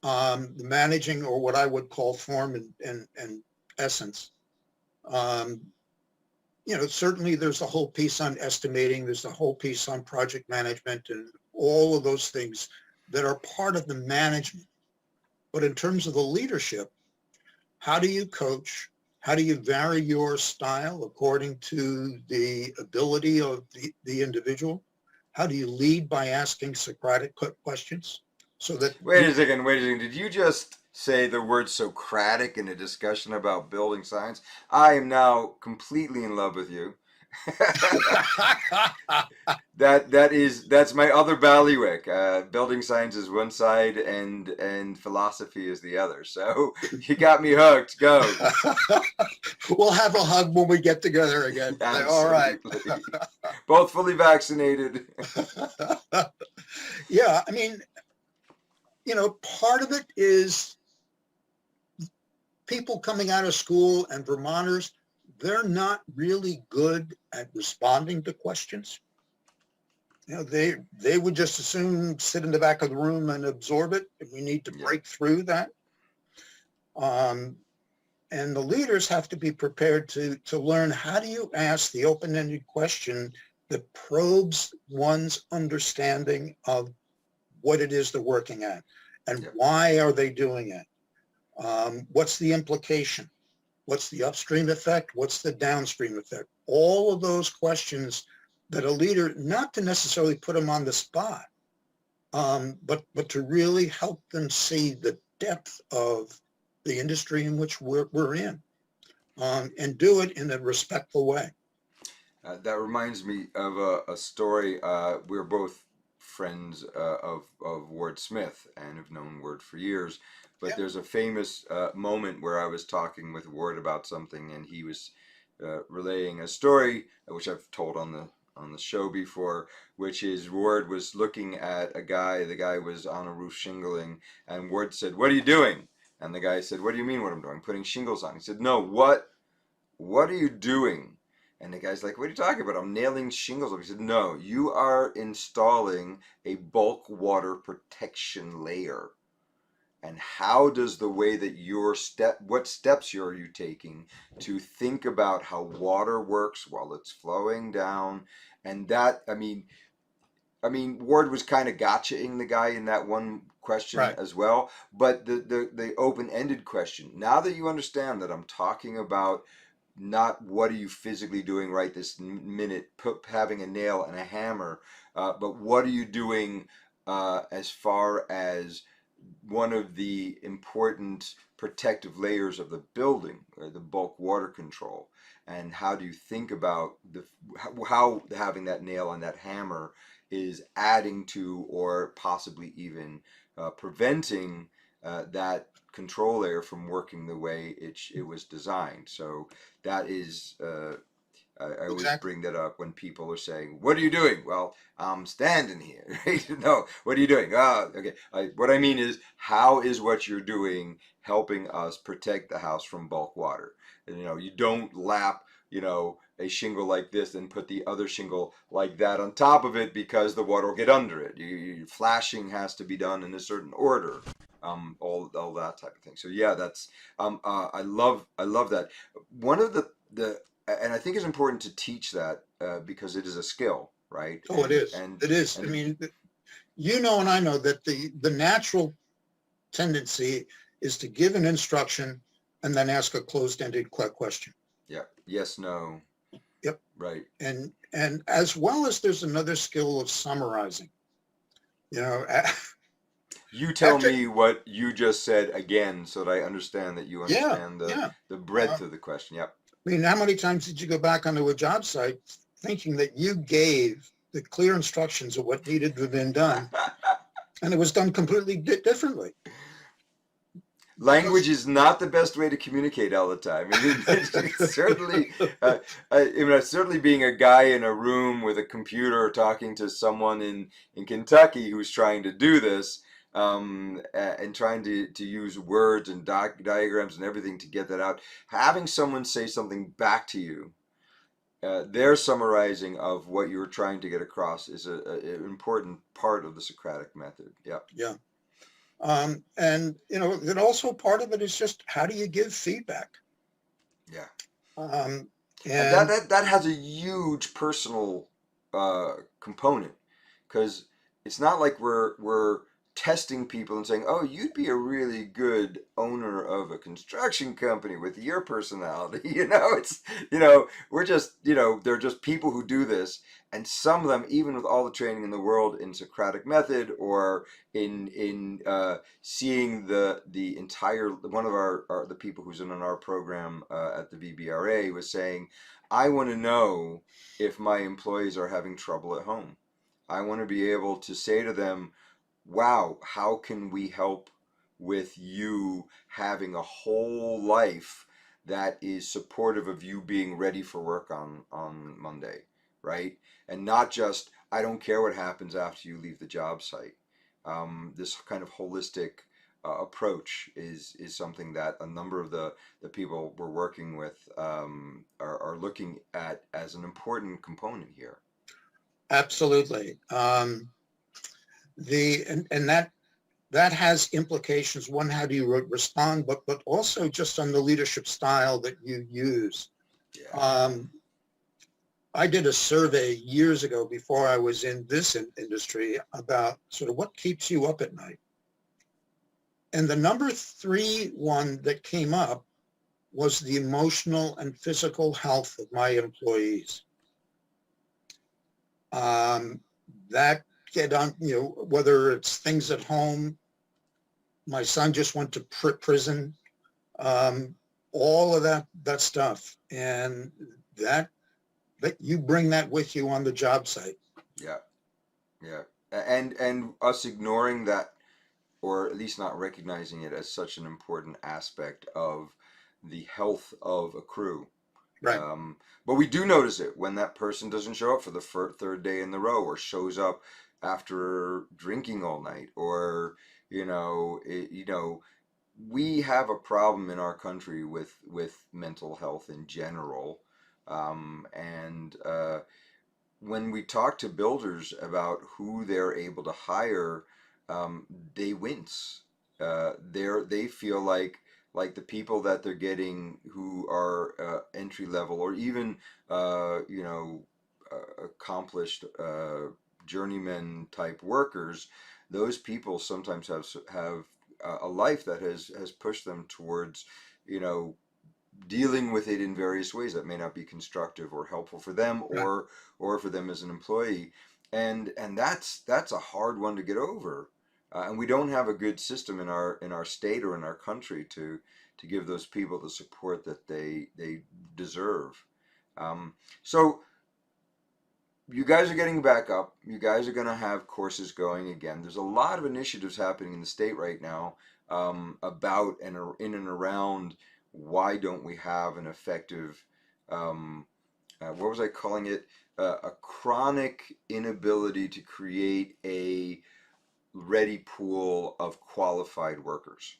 The managing, or what I would call form and essence. Certainly there's a whole piece on estimating, there's a whole piece on project management and all of those things that are part of the management. But in terms of the leadership, how do you coach? How do you vary your style according to the ability of the individual? How do you lead by asking Socratic questions? So that Wait a second. Did you just say the word Socratic in a discussion about building science? I am now completely in love with you. That's my other bailiwick. Building science is one side and philosophy is the other. So you got me hooked. Go. We'll have a hug when we get together again. All right. Both fully vaccinated. Yeah, I mean, part of it is people coming out of school, and Vermonters, they're not really good at responding to questions. They would just as soon sit in the back of the room and absorb it. And we need to break through that. And the leaders have to be prepared to learn, how do you ask the open-ended question that probes one's understanding of what it is they're working at, and why are they doing it? What's the implication? What's the upstream effect? What's the downstream effect? All of those questions that a leader, not to necessarily put them on the spot, but to really help them see the depth of the industry in which we're in, and do it in a respectful way. That reminds me of a story. We're both friends of Ward Smith and have known Ward for years. But there's a famous moment where I was talking with Ward about something, and he was relaying a story, which I've told on the show before, which is Ward was looking at a guy. The guy was on a roof shingling, and Ward said, "What are you doing?" And the guy said, "What do you mean what I'm doing? Putting shingles on." He said, "No, what are you doing?" And the guy's like, "What are you talking about? I'm nailing shingles up." He said, "No, you are installing a bulk water protection layer. And how does the way that what steps are you taking to think about how water works while it's flowing down?" And that, I mean, Ward was kind of gotchaing the guy in that one question as well. But the open-ended question, now that you understand that I'm talking about not what are you physically doing right this minute, having a nail and a hammer, but what are you doing as far as one of the important protective layers of the building, or the bulk water control, and how do you think about how having that nail and that hammer is adding to, or possibly even preventing that control layer from working the way it was designed. So that is I always Exactly. bring that up when people are saying, "What are you doing?" Well, I'm standing here. Right? No, what are you doing? Ah, okay. What I mean is, how is what you're doing helping us protect the house from bulk water? And, you don't lap, a shingle like this and put the other shingle like that on top of it because the water will get under it. Flashing has to be done in a certain order. All that type of thing. So yeah, that's I love that. One of the and I think it's important to teach that because it is a skill, right? Oh, it is. And It is. I and mean, you know, and I know that the natural tendency is to give an instruction and then ask a closed-ended question. yeah, yes, no, Yep. right. And as well as there's another skill of summarizing. You know, You tell after, me what you just said again so that I understand that you yeah, understand yeah. the breadth of the question. Yep. I mean, how many times did you go back onto a job site thinking that you gave the clear instructions of what needed to have been done, and it was done completely differently? Language Because is not the best way to communicate all the time. I mean, it's certainly, certainly being a guy in a room with a computer talking to someone in Kentucky who's trying to do this, and trying to use words and diagrams and everything to get that out. Having someone say something back to you, their summarizing of what you were trying to get across is an important part of the Socratic method. Yep. yeah. And you know, then also part of it is just how do you give feedback? Yeah. Um, And that, and that that has a huge personal component because it's not like we're testing people and saying, "Oh, you'd be a really good owner of a construction company with your personality." We're just they're just people who do this, and some of them, even with all the training in the world in Socratic method or in seeing the entire one of the people who's in our program at the VBRA was saying, I want to know if my employees are having trouble at home. I want to be able to say to them, wow, how can we help with you having a whole life that is supportive of you being ready for work on Monday, right? And not just, I don't care what happens after you leave the job site. This kind of holistic approach is something that a number of the people we're working with are looking at as an important component here. absolutely. And that has implications. One, how do you respond, but also just on the leadership style that you use. Yeah. I did a survey years ago before I was in this industry about sort of what keeps you up at night. And the number 3 one that came up was the emotional and physical health of my employees. That get on, whether it's things at home, my son just went to prison, all of that stuff. And that you bring that with you on the job site. Yeah. Yeah. And us ignoring that, or at least not recognizing it as such an important aspect of the health of a crew. Right. But we do notice it when that person doesn't show up for the third day in the row, or shows up after drinking all night, or we have a problem in our country with mental health in general, and when we talk to builders about who they're able to hire, they wince. They feel like the people that they're getting who are entry level or even accomplished journeyman type workers. Those people sometimes have a life that has pushed them towards dealing with it in various ways that may not be constructive or helpful for them Right. or for them as an employee, and that's a hard one to get over, and we don't have a good system in our state or in our country to give those people the support that they deserve. So you guys are getting back up. You guys are going to have courses going again. There's a lot of initiatives happening in the state right now, about and in and around why don't we have an effective what was I calling it? A chronic inability to create a ready pool of qualified workers,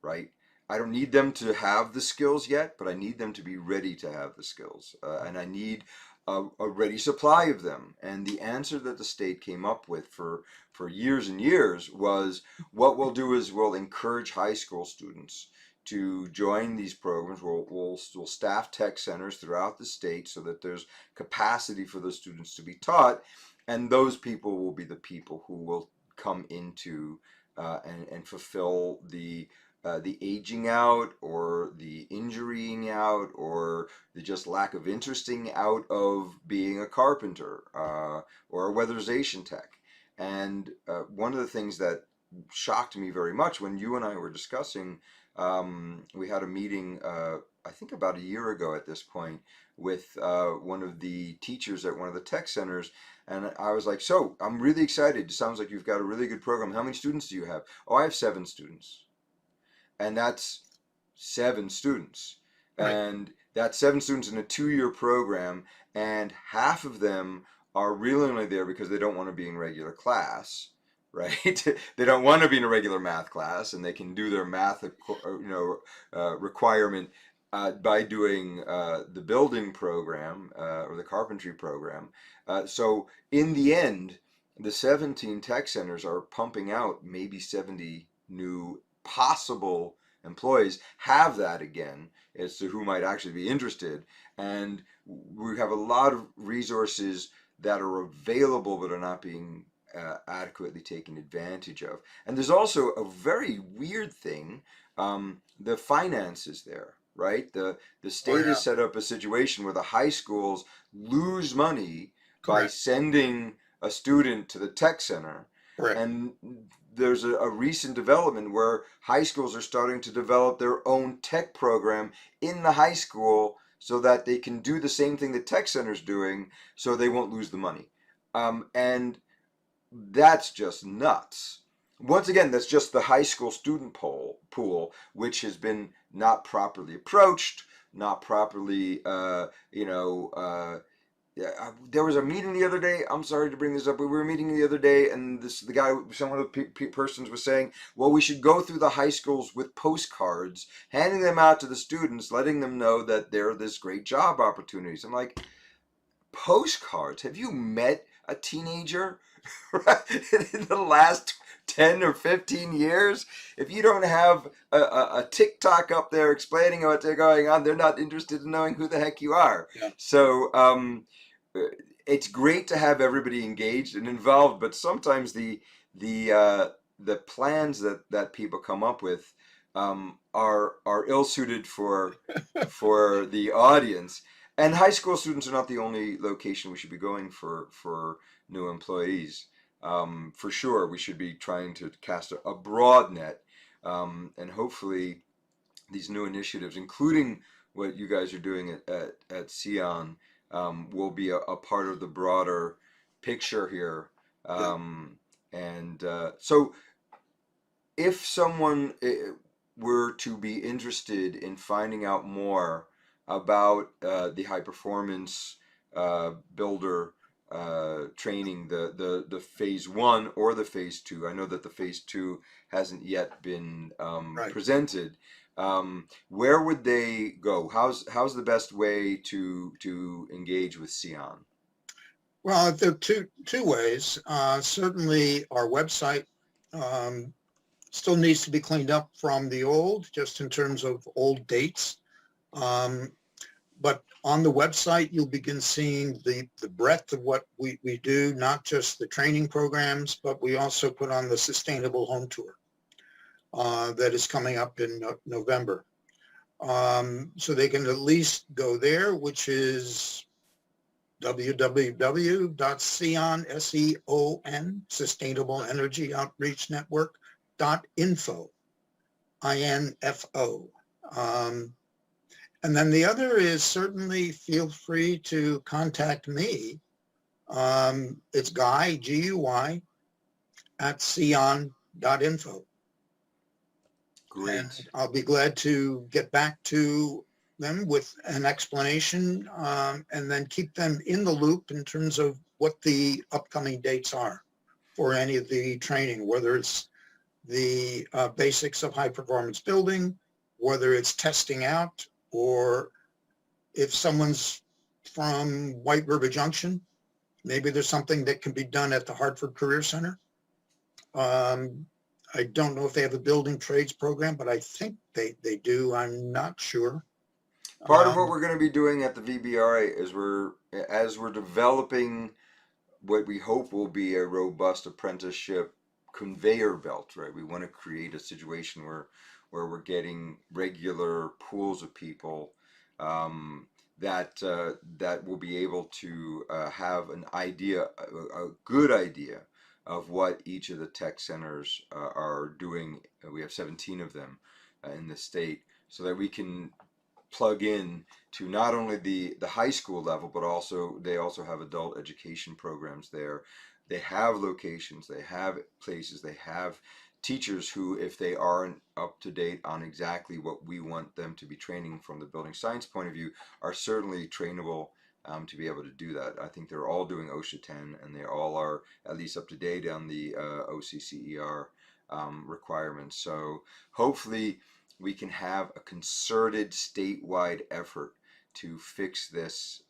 right? I don't need them to have the skills yet, but I need them to be ready to have the skills. And I need a ready supply of them. And the answer that the state came up with for years and years was what we'll do is we'll encourage high school students to join these programs. We'll staff tech centers throughout the state so that there's capacity for those students to be taught. And those people will be the people who will come into and fulfill the aging out or the injurying out or the just lack of interesting out of being a carpenter or a weatherization tech. And one of the things that shocked me very much when you and I were discussing, we had a meeting, I think about a year ago at this point, with one of the teachers at one of the tech centers. And I was like, so I'm really excited. It sounds like you've got a really good program. How many students do you have? Oh, I have 7 students. And that's 7 students. Right. And that's 7 students in a 2-year program. And half of them are really only there because they don't want to be in regular class, right? They don't want to be in a regular math class, and they can do their math, requirement by doing the building program or the carpentry program. So in the end, the 17 tech centers are pumping out maybe 70 new possible employees. Have that again as to who might actually be interested. And we have a lot of resources that are available but are not being adequately taken advantage of. And there's also a very weird thing, the finances there, right? The state has set up a situation where the high schools lose money by sending a student to the tech center. Correct. And there's a recent development where high schools are starting to develop their own tech program in the high school so that they can do the same thing the tech center's doing, so they won't lose the money. And that's just nuts. Once again, that's just the high school student pool, which has been not properly approached, not properly, there was a meeting the other day. I'm sorry to bring this up, but we were meeting the other day, and some of the persons was saying, well, we should go through the high schools with postcards, handing them out to the students, letting them know that they're this great job opportunities. I'm like, postcards? Have you met a teenager in the last 10 or 15 years? If you don't have a TikTok up there explaining what's going on, they're not interested in knowing who the heck you are. Yeah. So it's great to have everybody engaged and involved, but sometimes the plans that people come up with are ill-suited for the audience. And high school students are not the only location we should be going for new employees. For sure, we should be trying to cast a broad net, and hopefully these new initiatives, including what you guys are doing at Sion, will be a part of the broader picture here. So if someone were to be interested in finding out more about the high performance builder training, the phase 1 or the phase 2, I know that the phase 2 hasn't yet been presented. Where would they go? How's the best way to engage with Sion? Well, there are two ways. Certainly, our website still needs to be cleaned up from the old, just in terms of old dates. But on the website, you'll begin seeing the breadth of what we do, not just the training programs, but we also put on the Sustainable Home Tour that is coming up in November. So they can at least go there, which is www.sion, S-E-O-N, Sustainable Energy Outreach Network.info, I-N-F-O. And then the other is certainly feel free to contact me. It's Guy, G-U-Y, at sion.info. Great. And I'll be glad to get back to them with an explanation, and then keep them in the loop in terms of what the upcoming dates are for any of the training, whether it's the basics of high performance building, whether it's testing out, or if someone's from White River Junction, maybe there's something that can be done at the Hartford Career Center. I don't know if they have a building trades program, but I think they do. I'm not sure. Part of what we're going to be doing at the VBRA is as we're developing what we hope will be a robust apprenticeship conveyor belt, right? We want to create a situation where we're getting regular pools of people that will be able to have an idea, a good idea of what each of the tech centers are doing. We have 17 of them in the state, so that we can plug in to not only the high school level, but they also have adult education programs there. They have locations, they have places, they have teachers who, if they aren't up to date on exactly what we want them to be training from the building science point of view, are certainly trainable to be able to do that. I think they're all doing OSHA 10, and they all are at least up to date on the OCCER requirements. So hopefully we can have a concerted statewide effort to fix this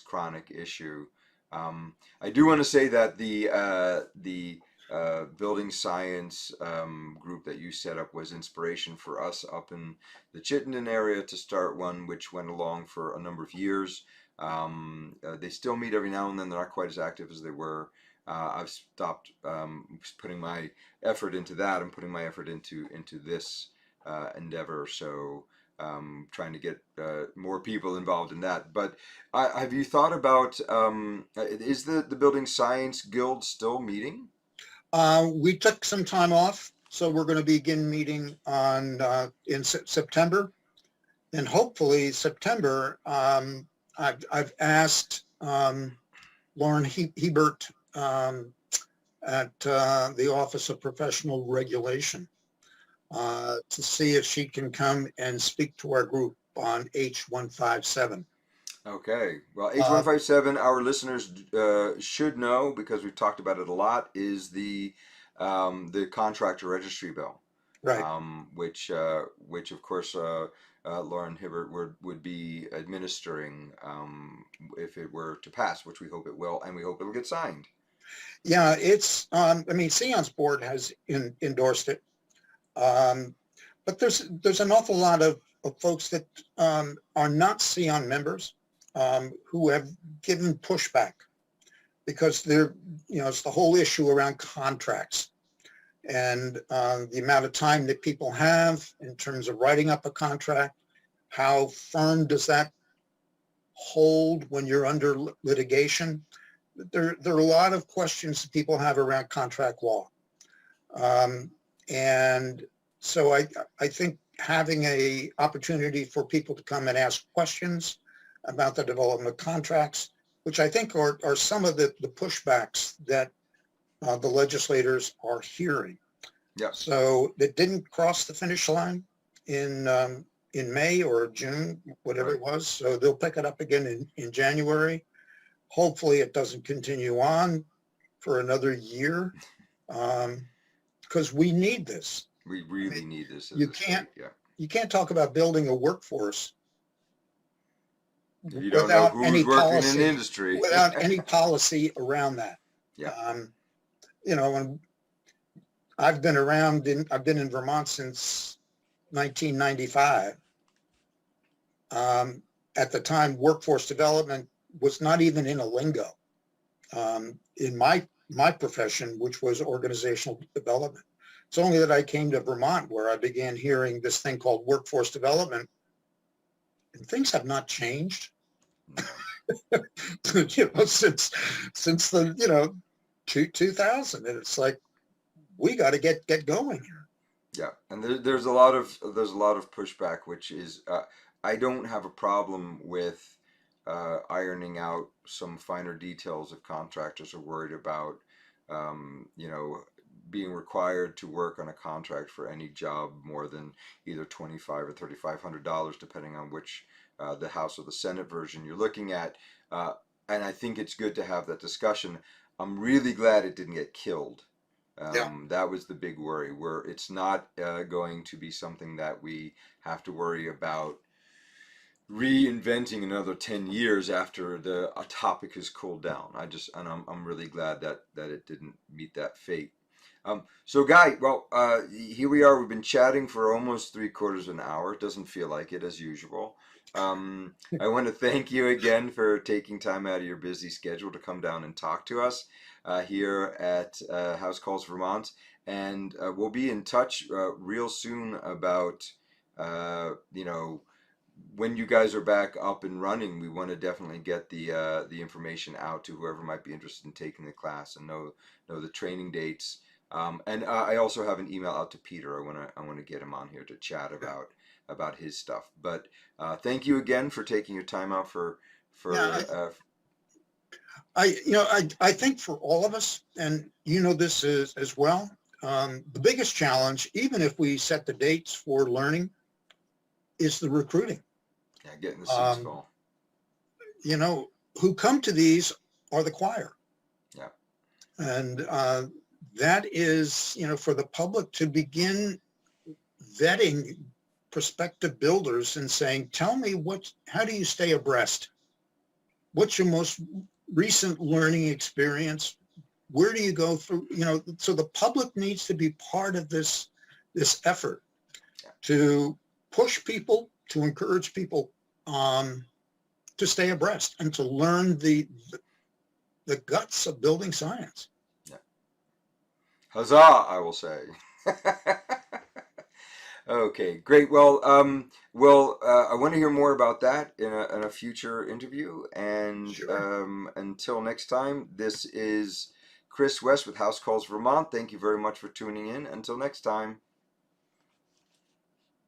chronic issue. I do want to say that the building science group that you set up was inspiration for us up in the Chittenden area to start one, which went along for a number of years. They still meet every now and then. They're not quite as active as they were. I've stopped putting my effort into that. I'm putting my effort into this endeavor. So trying to get more people involved in that. But have you thought about, is the Building Science Guild still meeting? We took some time off, so we're going to begin meeting in September, and hopefully September. I've asked Lauren Hebert at the Office of Professional Regulation to see if she can come and speak to our group on H157. Okay. Well, H157, our listeners should know, because we've talked about it a lot, is the contractor registry bill, Right. Which of course Lauren Hibbert would be administering if it were to pass, which we hope it will, and we hope it'll get signed. Yeah, it's. I mean, Sion's board has endorsed it, but there's an awful lot of folks that are not Sion members who have given pushback because it's the whole issue around contracts and the amount of time that people have in terms of writing up a contract. How firm does that hold when you're under litigation? There are a lot of questions that people have around contract law. And so I think having a opportunity for people to come and ask questions about the development of contracts, which I think are some of the pushbacks that the legislators are hearing. Yeah. So it didn't cross the finish line in May or June, whatever Right. it was. So they'll pick it up again in January. Hopefully it doesn't continue on for another year, because we need this. We really need this. You can't talk about building a workforce If you don't know without who's any working policy, in the industry. without any policy around that. Yeah. And I've been in Vermont since 1995. At the time, workforce development was not even in a lingo in my profession, which was organizational development. It's only that I came to Vermont where I began hearing this thing called workforce development, and things have not changed. Since the 2000, and it's like we got to get going here. Yeah, and there's a lot of pushback, which is I don't have a problem with ironing out some finer details if contractors are worried about being required to work on a contract for any job more than either $2,500 or $3,500, depending on which the House or the Senate version you're looking at. And I think it's good to have that discussion. I'm really glad it didn't get killed. That was the big worry, where it's not going to be something that we have to worry about reinventing another 10 years after a topic has cooled down. I'm really glad that it didn't meet that fate. So Guy, well, here we are. We've been chatting for almost 3/4 of an hour. It doesn't feel like it, as usual. I want to thank you again for taking time out of your busy schedule to come down and talk to us here at House Calls Vermont. And we'll be in touch real soon about, when you guys are back up and running. We want to definitely get the information out to whoever might be interested in taking the class and know the training dates. And I also have an email out to Peter. I want to get him on here to chat about his stuff. But thank you again for taking your time out for. I think for all of us, and this is as well, the biggest challenge, even if we set the dates for learning, is the recruiting. Yeah, getting the seats full. Who come to these are the choir. Yeah. And that is, for the public to begin vetting prospective builders and saying, tell me how do you stay abreast? What's your most recent learning experience? Where do you go through, so the public needs to be part of this effort to push people, to encourage people to stay abreast and to learn the guts of building science. Yeah. Huzzah, I will say. Okay, great. Well, I want to hear more about that in a future interview. And Sure. Until next time, this is Chris West with House Calls Vermont. Thank you very much for tuning in. Until next time.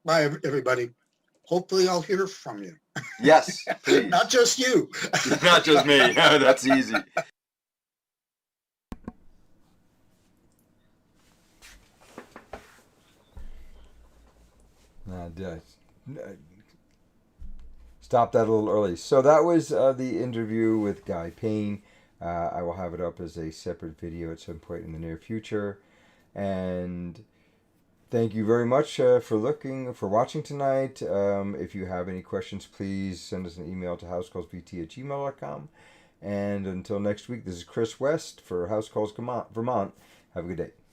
Bye, everybody. Hopefully I'll hear from you. Yes, please. Not just you. Not just me. That's easy. Stop that a little early. So that was the interview with Guy Payne. I will have it up as a separate video at some point in the near future. And thank you very much for watching tonight. If you have any questions, please send us an email to housecallsvt@gmail.com. And until next week, this is Chris West for House Calls Vermont. Have a good day.